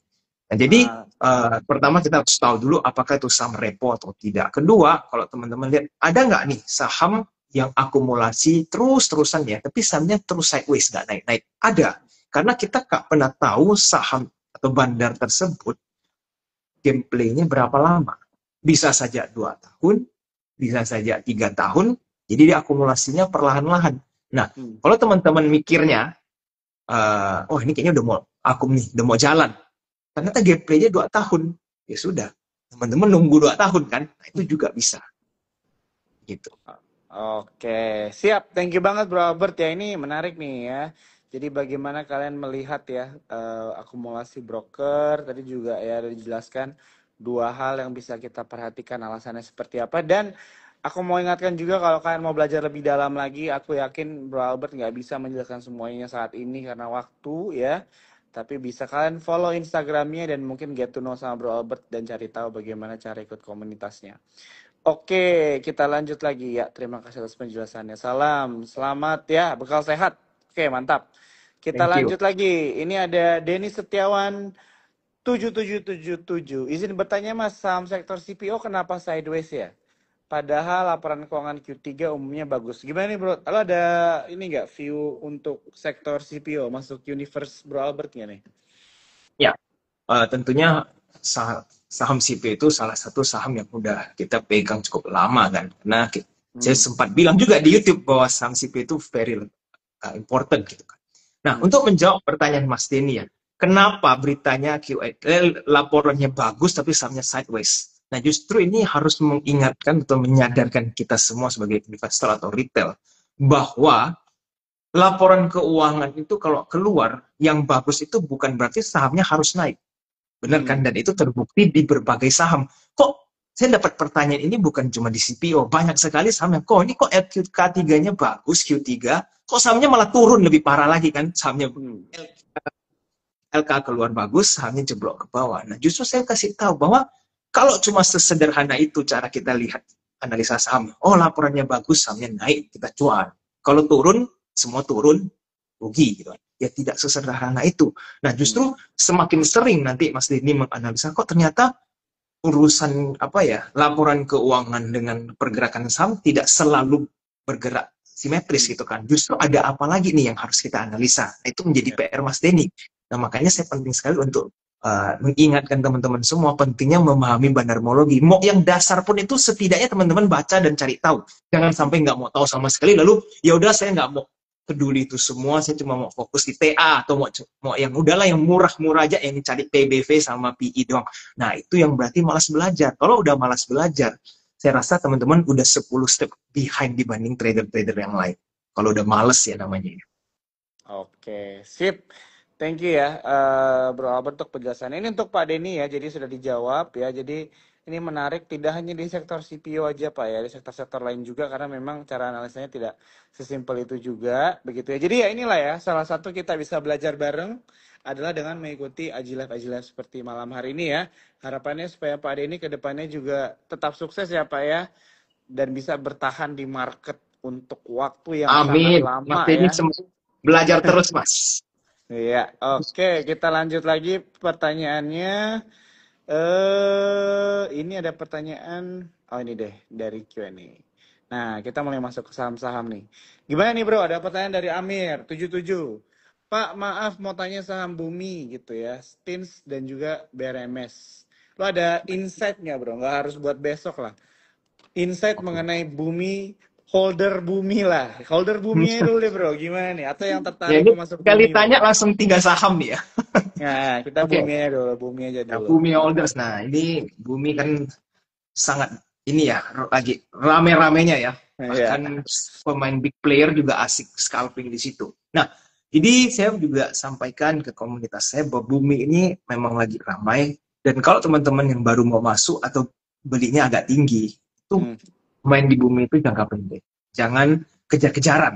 Nah, jadi Ah, pertama kita harus tahu dulu apakah itu saham repo atau tidak. Kedua, kalau teman-teman lihat ada nggak nih saham yang akumulasi terus-terusan ya, tapi sahamnya terus sideways, nggak naik-naik. Ada, karena kita nggak pernah tahu saham atau bandar tersebut gameplaynya berapa lama. Bisa saja 2 tahun, bisa saja 3 tahun, jadi dia akumulasinya perlahan-lahan. Nah, hmm. kalau teman-teman mikirnya, oh ini kayaknya udah mau akum nih, udah mau jalan. Ternyata gameplaynya 2 tahun, ya sudah, teman-teman nunggu 2 tahun kan, nah, itu juga bisa, gitu. Oke, siap. Thank you banget Bro Albert ya. Ini menarik nih ya. Jadi bagaimana kalian melihat ya akumulasi broker tadi juga ya udah dijelaskan dua hal yang bisa kita perhatikan alasannya seperti apa. Dan aku mau ingatkan juga kalau kalian mau belajar lebih dalam lagi, aku yakin Bro Albert nggak bisa menjelaskan semuanya saat ini karena waktu ya. Tapi bisa kalian follow Instagramnya dan mungkin get to know sama Bro Albert dan cari tahu bagaimana cara ikut komunitasnya. Oke, kita lanjut lagi ya. Terima kasih atas penjelasannya. Salam, selamat ya, bekal sehat. Oke, mantap. Kita Thank you. lanjut lagi. Ini ada Denny Setiawan 7777. Izin bertanya Mas, saham sektor CPO kenapa sideways ya? Padahal laporan keuangan Q3 umumnya bagus. Gimana nih bro? Lalu ada ini nggak view untuk sektor CPO masuk universe Bro Albert nggak nih? Ya, tentunya saham CP itu salah satu saham yang udah kita pegang cukup lama kan. Karena saya Hmm, sempat bilang juga di YouTube bahwa saham CP itu very important gitu kan. Nah, hmm, untuk menjawab pertanyaan Mas Denny ya, kenapa beritanya laporannya bagus tapi sahamnya sideways? Nah, justru ini harus mengingatkan atau menyadarkan kita semua sebagai investor atau retail bahwa laporan keuangan itu kalau keluar yang bagus itu bukan berarti sahamnya harus naik. Benar kan? hmm, Dan itu terbukti di berbagai saham. Kok saya dapat pertanyaan ini bukan cuma di CPO, banyak sekali saham yang kok ini kok K3-nya bagus Q3, kok sahamnya malah turun lebih parah lagi kan, sahamnya hmm, LK keluar bagus, sahamnya jeblok ke bawah. Nah, justru saya kasih tahu bahwa kalau cuma sesederhana itu cara kita lihat analisa saham, oh laporannya bagus, sahamnya naik, kita jual. Kalau turun, semua turun, rugi gitu. Ya tidak sesederhana itu. Nah, hmm. justru semakin sering nanti Mas Denny menganalisa kok ternyata urusan apa ya, laporan keuangan dengan pergerakan saham tidak selalu bergerak simetris Hmm. gitu kan. Justru ada apa lagi nih yang harus kita analisa. Nah, itu menjadi Ya. PR Mas Denny. Nah, makanya saya penting sekali untuk mengingatkan teman-teman semua pentingnya memahami bandarmologi. Mau yang dasar pun itu setidaknya teman-teman baca dan cari tahu. Jangan sampai nggak mau tahu sama sekali lalu ya udah saya nggak mau peduli itu semua, saya cuma mau fokus di TA atau mau yang udahlah yang murah-murah aja yang cari PBV sama PI doang. Nah, itu yang berarti malas belajar. Kalau udah malas belajar, saya rasa teman-teman udah 10 step behind dibanding trader-trader yang lain. Kalau udah males ya namanya. Oke, sip. Thank you ya, Bro Albert untuk penjelasannya. Ini untuk Pak Denny ya, jadi sudah dijawab ya. Jadi ini menarik tidak hanya di sektor CPO aja Pak ya, di sektor-sektor lain juga karena memang cara analisanya tidak sesimpel itu juga, begitu ya. Jadi ya inilah ya, salah satu kita bisa belajar bareng adalah dengan mengikuti Aji Live seperti malam hari ini ya. Harapannya supaya Pak Denny ke depannya juga tetap sukses ya Pak ya, dan bisa bertahan di market untuk waktu yang sangat Amin. Mas lama Denny ya. belajar terus, Mas. Iya, oke, kita lanjut lagi pertanyaannya. Ini ada pertanyaan. Oh, ini deh dari Q&A. Nah, kita mulai masuk ke saham-saham nih. Gimana nih, Bro? Ada pertanyaan dari Amir 77. Pak, maaf mau tanya saham Bumi gitu ya, Stins dan juga BRMS. Lo ada insight nggak, Bro? Nggak harus buat besok lah. Insight Oke. mengenai Bumi holder bumi lah. Holder buminya dulu deh bro, gimana nih? Atau yang Ya tertarik ini mau masuk kali bumi tanya mungkin? langsung 3 saham nih ya. Nah, kita Oke. bumi aja dulu, bumi aja Nah, dulu. Bumi Holders. Nah, ini Bumi kan sangat ini ya lagi rame-ramenya ya. Iya. Bahkan pemain big player juga asik scalping di situ. Nah, jadi saya juga sampaikan ke komunitas saya bahwa Bumi ini memang lagi ramai dan kalau teman-teman yang baru mau masuk atau belinya agak tinggi, itu Hmm. main di Bumi itu jangka pendek. Jangan kejar-kejaran.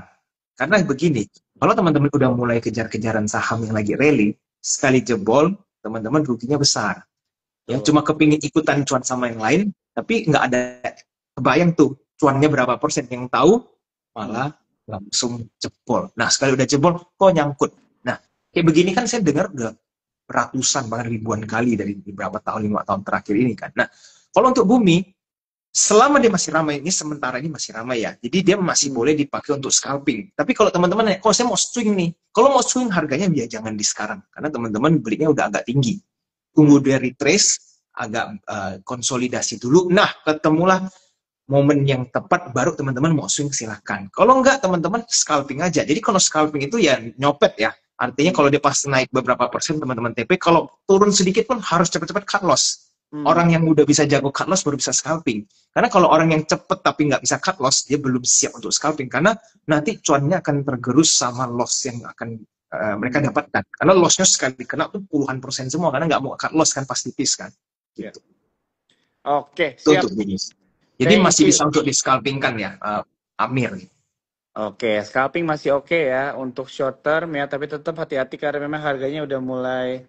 Karena begini, kalau teman-teman udah mulai kejar-kejaran saham yang lagi rally, sekali jebol, teman-teman ruginya besar. Ya, Tuh. cuma kepingin ikutan cuan sama yang lain, tapi nggak ada kebayang tuh cuannya berapa persen. Yang tahu Hmm. malah langsung jebol. Nah, sekali udah jebol, kok nyangkut. Nah, kayak begini kan saya dengar udah ratusan bahkan ribuan kali dari beberapa tahun, 5 tahun terakhir ini kan. Nah, kalau untuk Bumi, selama dia masih ramai, ini sementara ini masih ramai ya, jadi dia masih Hmm. boleh dipakai untuk scalping. Tapi kalau teman-teman nanya, kalau saya mau swing nih, kalau mau swing harganya ya jangan di sekarang, karena teman-teman belinya udah agak tinggi. Tunggu dia retrace, agak konsolidasi dulu. Nah, ketemulah momen yang tepat, baru teman-teman mau swing silahkan. Kalau enggak, teman-teman scalping aja. Jadi kalau scalping itu ya nyopet ya. Artinya kalau dia pas naik beberapa persen, teman-teman TP, kalau turun sedikit pun harus cepat-cepat cut loss. Hmm. Orang yang udah bisa jago cut loss baru bisa scalping. Karena kalau orang yang cepet tapi nggak bisa cut loss, dia belum siap untuk scalping. Karena nanti cuannya akan tergerus sama loss yang akan mereka Hmm. dapatkan. Karena lossnya sekali kena tuh puluhan persen semua. Karena nggak mau cut loss kan pasti tipis kan. Ya. Gitu. Oke, Itu untuk siap. bisnis. Jadi Thank masih you. bisa untuk di scalpingkan ya, Amir. Oke, scalping masih oke ya untuk short term ya, tapi tetap hati-hati karena memang harganya udah mulai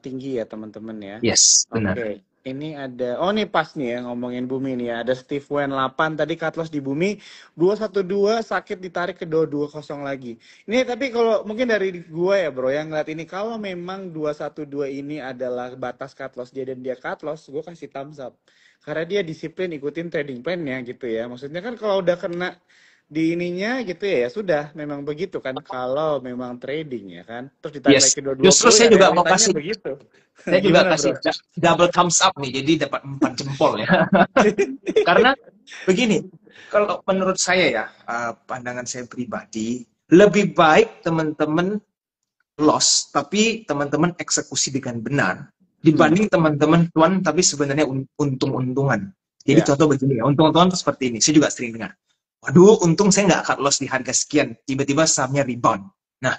tinggi ya teman-teman ya. Yes, Oke, benar. ini ada, oh nih pas nih ya ngomongin bumi nih ya, ada Steve Wen 8 tadi cut loss di bumi 212 sakit ditarik ke 220 lagi. Ini tapi kalau mungkin dari gua ya bro yang ngeliat ini, kalau memang 212 ini adalah batas cut loss dia dan dia cut loss, gua kasih thumbs up. Karena dia disiplin ikutin trading plan-nya gitu ya. Maksudnya kan kalau udah kena di ininya gitu ya, ya sudah memang begitu kan kalau memang trading ya kan terus ditarik lagi Yes. ke dua dua Justru puluh ya saya juga mau realitanya kasih, begitu. saya juga Gimana bro? kasih double thumbs up nih, jadi dapat 4 jempol ya. Karena begini, kalau menurut saya ya, pandangan saya pribadi, lebih baik teman-teman loss, tapi teman-teman eksekusi dengan benar, Hmm, dibanding teman-teman tuan, tapi sebenarnya untung-untungan. Jadi ya. contoh begini ya, untung-untungan itu seperti ini, saya juga sering dengar. Waduh, untung saya nggak cut loss di harga sekian, tiba-tiba sahamnya rebound. Nah,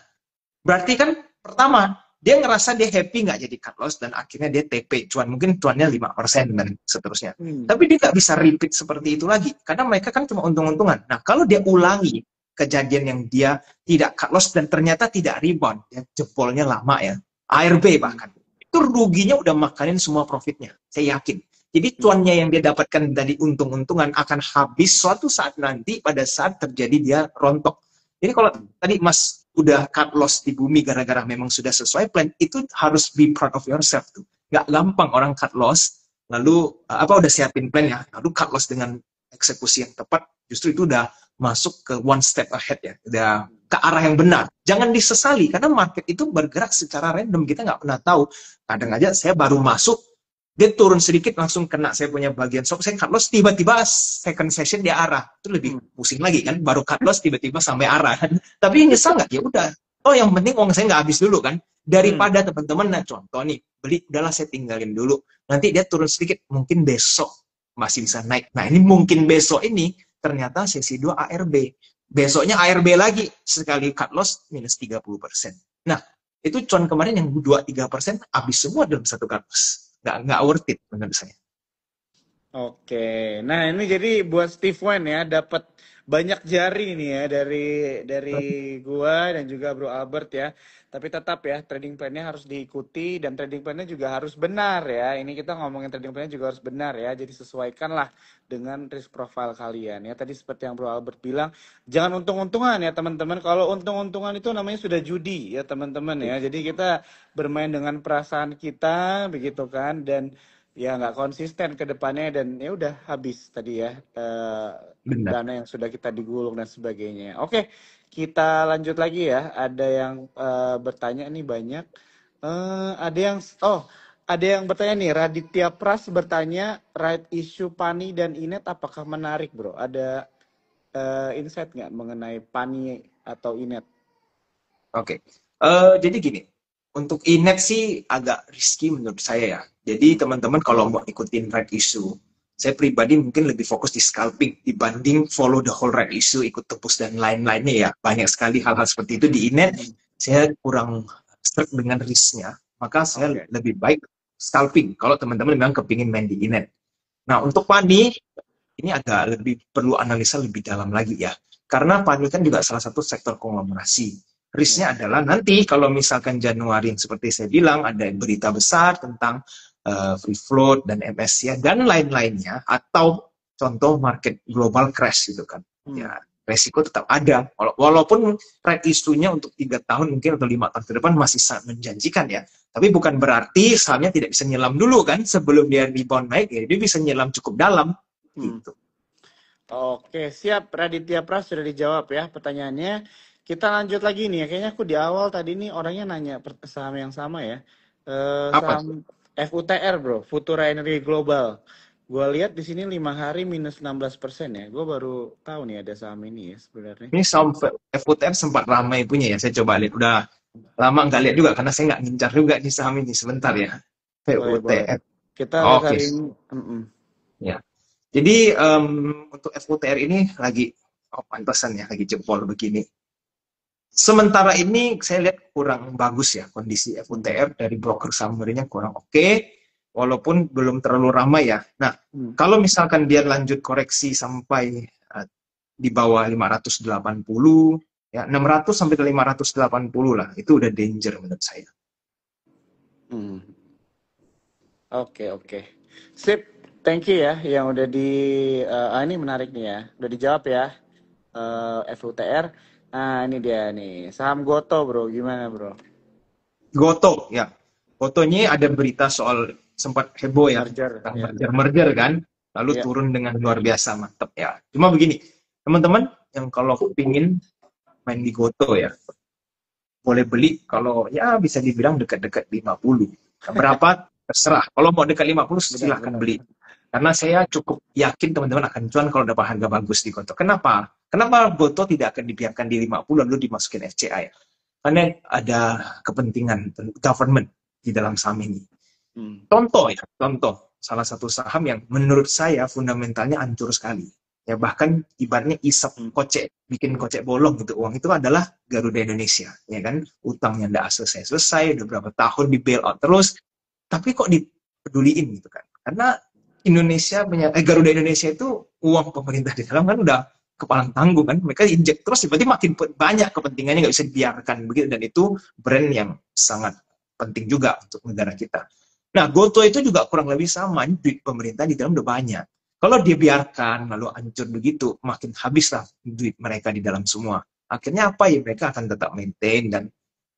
berarti kan pertama, dia ngerasa dia happy nggak jadi cut loss dan akhirnya dia TP cuan, mungkin cuannya 5% dan seterusnya. Hmm, Tapi dia nggak bisa repeat seperti itu lagi karena mereka kan cuma untung-untungan. Nah, kalau dia ulangi kejadian yang dia tidak cut loss dan ternyata tidak rebound, ya jebolnya lama ya, ARB hmm, bahkan, itu ruginya udah makanin semua profitnya, saya yakin. Jadi hmm, cuannya yang dia dapatkan dari untung-untungan akan habis suatu saat nanti pada saat terjadi dia rontok. Jadi kalau tadi Mas udah cut loss di bumi gara-gara memang sudah sesuai plan, itu harus be proud of yourself tuh. Gak gampang orang cut loss, lalu udah siapin plan ya, lalu cut loss dengan eksekusi yang tepat, justru itu udah masuk ke one step ahead ya, udah ke arah yang benar. Jangan disesali, karena market itu bergerak secara random, kita nggak pernah tahu. Kadang aja saya baru masuk, dia turun sedikit langsung kena saya punya bagian stop, saya cut loss, tiba-tiba second session dia arah, itu lebih hmm, pusing lagi kan, baru cut loss tiba-tiba sampai arah kan. Tapi nyesal nggak, ya udah, oh yang penting uang saya nggak habis dulu kan, hmm. daripada teman-teman, nah contoh nih beli, udahlah saya tinggalin dulu, nanti dia turun sedikit, mungkin besok masih bisa naik. Nah ini mungkin besok ini ternyata sesi 2 ARB, besoknya ARB lagi, sekali cut loss minus 30%. Nah itu cuan kemarin yang 2-3% habis semua dalam satu cut loss, nggak worth it menurut saya. Oke, nah ini jadi buat Steve Wen ya dapat banyak jari nih ya dari gua dan juga Bro Albert ya. Tapi tetap ya trading plan-nya harus diikuti dan trading plan-nya juga harus benar ya. Ini kita ngomongin trading plan-nya juga harus benar ya. Jadi sesuaikanlah dengan risk profile kalian ya. Tadi seperti yang Bro Albert bilang, jangan untung-untungan ya teman-teman. Kalau untung-untungan itu namanya sudah judi ya teman-teman ya. Jadi kita bermain dengan perasaan kita begitu kan dan ya nggak konsisten ke depannya dan ya udah habis tadi ya Benar. dana yang sudah kita digulung dan sebagainya. Oke, kita lanjut lagi ya. Ada yang bertanya nih banyak. Ada yang ada yang bertanya nih. Raditya Pras bertanya right issue Pani dan Inet apakah menarik bro? Ada insight nggak mengenai PANI atau INET? Oke. Jadi gini, untuk inet sih agak risky menurut saya ya. Jadi Hmm. teman-teman kalau mau ikutin red issue, saya pribadi mungkin lebih fokus di scalping dibanding follow the whole red issue, ikut tepus dan lain-lainnya ya. Banyak sekali hal-hal seperti itu di inet. Hmm. Saya kurang strict dengan risknya, maka saya Oke. lebih baik scalping kalau teman-teman memang kepingin main di inet. Nah, untuk Pani, ini agak lebih perlu analisa lebih dalam lagi ya. Karena PANI kan juga salah satu sektor konglomerasi. Ya. Risknya adalah nanti kalau misalkan Januari seperti saya bilang ada berita besar tentang free float dan MSCI dan lain-lainnya atau contoh market global crash gitu kan. Hmm. Ya, resiko tetap ada. Walaupun rate isunya untuk 3 tahun mungkin atau 5 tahun ke depan masih sangat menjanjikan ya. Tapi bukan berarti sahamnya tidak bisa nyelam dulu kan sebelum dia rebound naik ya dia bisa nyelam cukup dalam Hmm. gitu. Oke, siap. Raditya Pras sudah dijawab ya pertanyaannya. Kita lanjut lagi nih ya. Kayaknya aku di awal tadi nih orangnya nanya saham yang sama ya. Apa? Saham FUTR bro, Futura Energy Global. Gua lihat di sini 5 hari minus 16% ya. Gue baru tahu nih ada saham ini ya sebenarnya. Ini sampai FUTR sempat ramai punya ya. Saya coba lihat. Udah lama nggak lihat juga karena saya nggak ngincar juga di saham ini sebentar ya. Boleh, boleh. FUTR. Kita lihat Oke. hari ini. Mm-mm. Ya. Jadi untuk FUTR ini lagi pantesan ya lagi jebol begini. Sementara ini saya lihat kurang bagus ya kondisi Hmm. FUTR dari broker summary-nya kurang oke, walaupun belum terlalu ramai ya. Nah, Hmm. kalau misalkan dia lanjut koreksi sampai di bawah 580 ya 600 sampai ke 580 lah itu udah danger menurut saya. Hmm. Oke, oke. Sip. Thank you ya yang udah ini menarik nih ya. Udah dijawab ya. FUTR. Nah, ini dia nih. Saham Goto, Bro. Gimana, Bro? Goto ya, Gotonya ada berita soal sempat heboh ya Merger, tentang ya. merger kan, lalu Ya. turun dengan luar biasa mantep ya. Cuma begini teman-teman yang kalau pingin main di Goto ya boleh beli kalau ya bisa dibilang dekat-dekat 50. Nah, berapa terserah. Kalau mau dekat 50 Benar, silahkan benar. beli. Karena saya cukup yakin teman-teman akan cuan kalau dapat harga bagus di Goto. Kenapa? Kenapa Goto tidak akan dibiarkan di 50 lalu dimasukin FCI? Karena ada kepentingan government di dalam saham ini. Hmm. Contoh ya, contoh salah satu saham yang menurut saya fundamentalnya hancur sekali. Ya bahkan ibaratnya isap Hmm. kocek, bikin kocek bolong gitu uang itu adalah Garuda Indonesia, ya kan? Utangnya nggak selesai-selesai, udah berapa tahun di bailout terus, tapi kok dipeduliin gitu kan? Karena Garuda Indonesia itu uang pemerintah di dalam kan udah kepalang tanggung kan, mereka injek terus, berarti makin banyak kepentingannya nggak bisa dibiarkan begitu dan itu brand yang sangat penting juga untuk negara kita. Nah, Goto itu juga kurang lebih sama. Duit pemerintah di dalam udah banyak. Kalau dia biarkan lalu hancur begitu, makin habislah duit mereka di dalam semua. Akhirnya apa ya? Mereka akan tetap maintain dan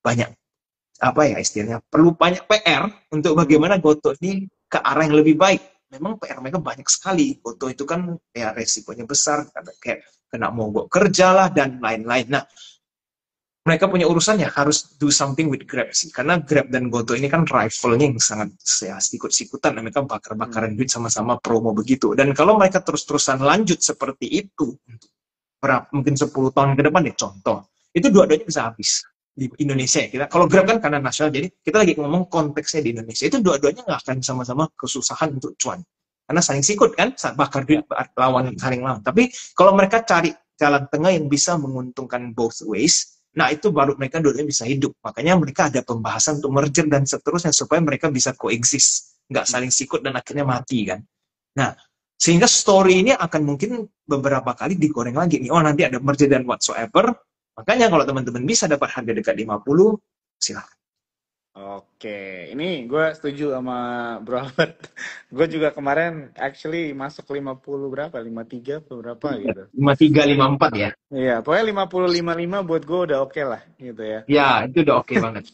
banyak apa ya istilahnya perlu banyak PR untuk Hmm. bagaimana Goto ini ke arah yang lebih baik. Memang PR mereka banyak sekali. Goto itu kan ya resikonya besar, kayak kena mogok kerja lah dan lain-lain. Nah, mereka punya urusan ya harus do something with Grab sih. Karena Grab dan Goto ini kan rivalnya yang sangat ya, sikut-sikutan. Mereka Hmm. bakar-bakaran duit sama-sama promo begitu. Dan kalau mereka terus-terusan lanjut seperti itu, mungkin 10 tahun ke depan nih contoh, itu dua-duanya bisa habis di Indonesia ya. Kalau Grab kan karena nasional, jadi kita lagi ngomong konteksnya di Indonesia, itu dua-duanya nggak akan sama-sama kesusahan untuk cuan. Karena saling sikut kan, bakar Ya. duit lawan saling lawan. Tapi kalau mereka cari jalan tengah yang bisa menguntungkan both ways, nah itu baru mereka dulunya bisa hidup. Makanya mereka ada pembahasan untuk merger dan seterusnya supaya mereka bisa coexist, nggak Hmm. saling sikut dan akhirnya mati kan. Nah, sehingga story ini akan mungkin beberapa kali digoreng lagi nih. Oh, nanti ada merger dan whatsoever. Makanya kalau teman-teman bisa dapat harga dekat 50, silahkan. Oke, ini gue setuju sama Bro Albert. Gue juga kemarin actually masuk 50 berapa? 53 atau berapa gitu. 53, 54 ya. Iya, pokoknya 50 55 buat gue udah oke lah gitu ya. Ya, itu udah oke banget.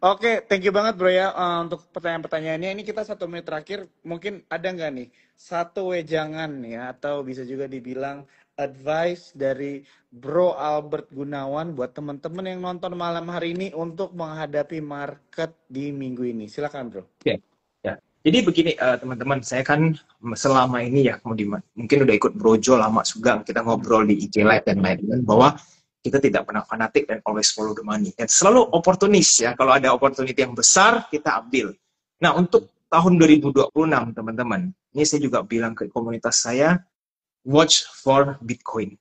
Oke, thank you banget bro ya untuk pertanyaan-pertanyaannya. Ini kita 1 menit terakhir, mungkin ada nggak nih satu wejangan ya atau bisa juga dibilang advice dari Bro Albert Gunawan buat teman-teman yang nonton malam hari ini untuk menghadapi market di minggu ini. Silakan bro. Oke. Ya. Jadi begini teman-teman, saya kan selama ini ya, mungkin udah ikut Brojo lama juga, kita ngobrol di IG Live dan lain-lain, bahwa kita tidak pernah fanatik dan always follow the money. Dan selalu oportunis ya, kalau ada opportunity yang besar, kita ambil. Nah, untuk tahun 2026, teman-teman, ini saya juga bilang ke komunitas saya, watch for Bitcoin.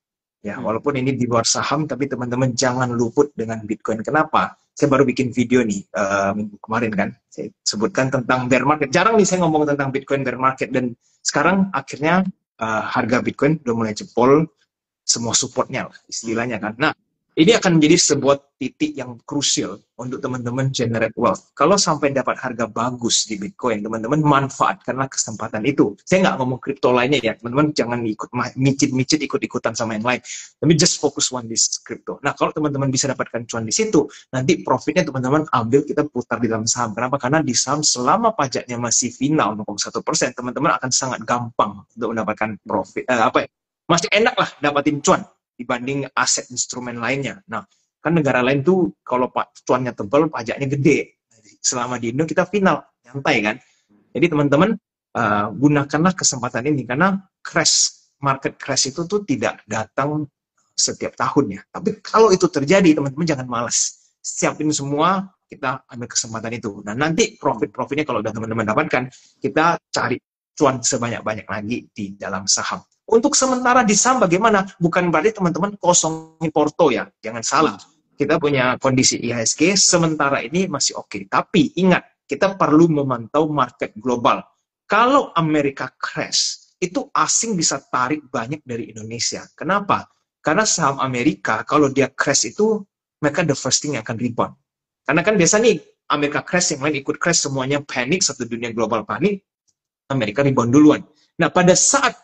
Ya, walaupun ini di luar saham, tapi teman-teman jangan luput dengan Bitcoin. Kenapa? Saya baru bikin video nih minggu kemarin kan, saya sebutkan tentang bear market. Jarang nih saya ngomong tentang Bitcoin bear market, dan sekarang akhirnya harga Bitcoin udah mulai jebol semua supportnya lah, istilahnya kan. Nah, ini akan menjadi sebuah titik yang krusial untuk teman-teman generate wealth. Kalau sampai dapat harga bagus di Bitcoin, teman-teman manfaatkanlah kesempatan itu. Saya nggak ngomong kripto lainnya ya, teman-teman jangan ikut micit-micit ikut-ikutan sama yang lain. Tapi just focus on this crypto. Nah, kalau teman-teman bisa dapatkan cuan di situ, nanti profitnya teman-teman ambil, kita putar di dalam saham. Kenapa? Karena di saham selama pajaknya masih final 0,1%, teman-teman akan sangat gampang untuk mendapatkan profit. Masih enak lah dapatin cuan dibanding aset instrumen lainnya. Nah, kan negara lain tuh kalau cuannya tebal, pajaknya gede. Selama di Indo kita final, nyantai kan. Jadi teman-teman gunakanlah kesempatan ini, karena market crash itu tuh tidak datang setiap tahun ya. Tapi kalau itu terjadi, teman-teman jangan malas. Siapin semua, kita ambil kesempatan itu. Nah, nanti profit-profitnya kalau udah teman-teman dapatkan, kita cari cuan sebanyak-banyak lagi di dalam saham. Untuk sementara di saham bagaimana? Bukan berarti teman-teman kosongin porto ya, jangan salah. Kita punya kondisi IHSG sementara ini masih oke. Tapi ingat, kita perlu memantau market global. Kalau Amerika crash, itu asing bisa tarik banyak dari Indonesia. Kenapa? Karena saham Amerika, kalau dia crash itu, mereka the first thing yang akan rebound. Karena kan biasa nih, Amerika crash, yang lain ikut crash, semuanya panik, satu dunia global panik, Amerika rebound duluan. Nah, pada saat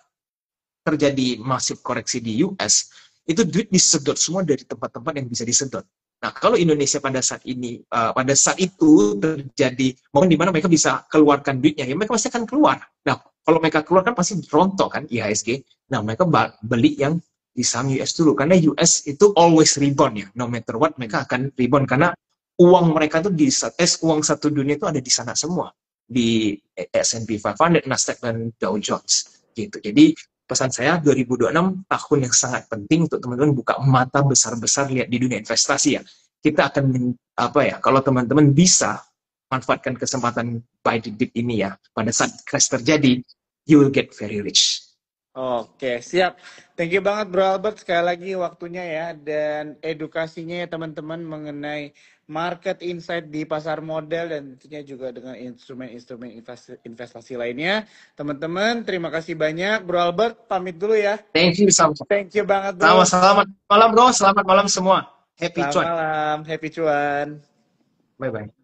terjadi masif koreksi di US, itu duit disedot semua dari tempat-tempat yang bisa disedot. Nah, kalau Indonesia pada saat ini, pada saat itu terjadi momen di mana mereka bisa keluarkan duitnya, ya mereka pasti akan keluar. Nah, kalau mereka keluar kan pasti rontok kan IHSG. Nah, mereka beli yang di saham US dulu, karena US itu always rebound ya, no matter what mereka akan rebound, karena uang mereka tuh uang satu dunia itu ada di sana semua, di S&P 500, Nasdaq dan Dow Jones gitu. Jadi pesan saya 2026 tahun yang sangat penting untuk teman-teman buka mata besar-besar lihat di dunia investasi ya. Kita akan kalau teman-teman bisa manfaatkan kesempatan buy the dip ini ya, pada saat crash terjadi, you will get very rich. Oke, siap. Thank you banget Bro Albert, sekali lagi waktunya ya, dan edukasinya ya teman-teman mengenai market insight di pasar modal, dan tentunya juga dengan instrumen-instrumen investasi lainnya. Teman-teman, terima kasih banyak. Bro Albert, pamit dulu ya. Thank you, sama-sama. Thank you banget Bro. Selamat malam Bro, selamat malam semua. Happy Selamat cuan. malam, happy cuan. Bye-bye.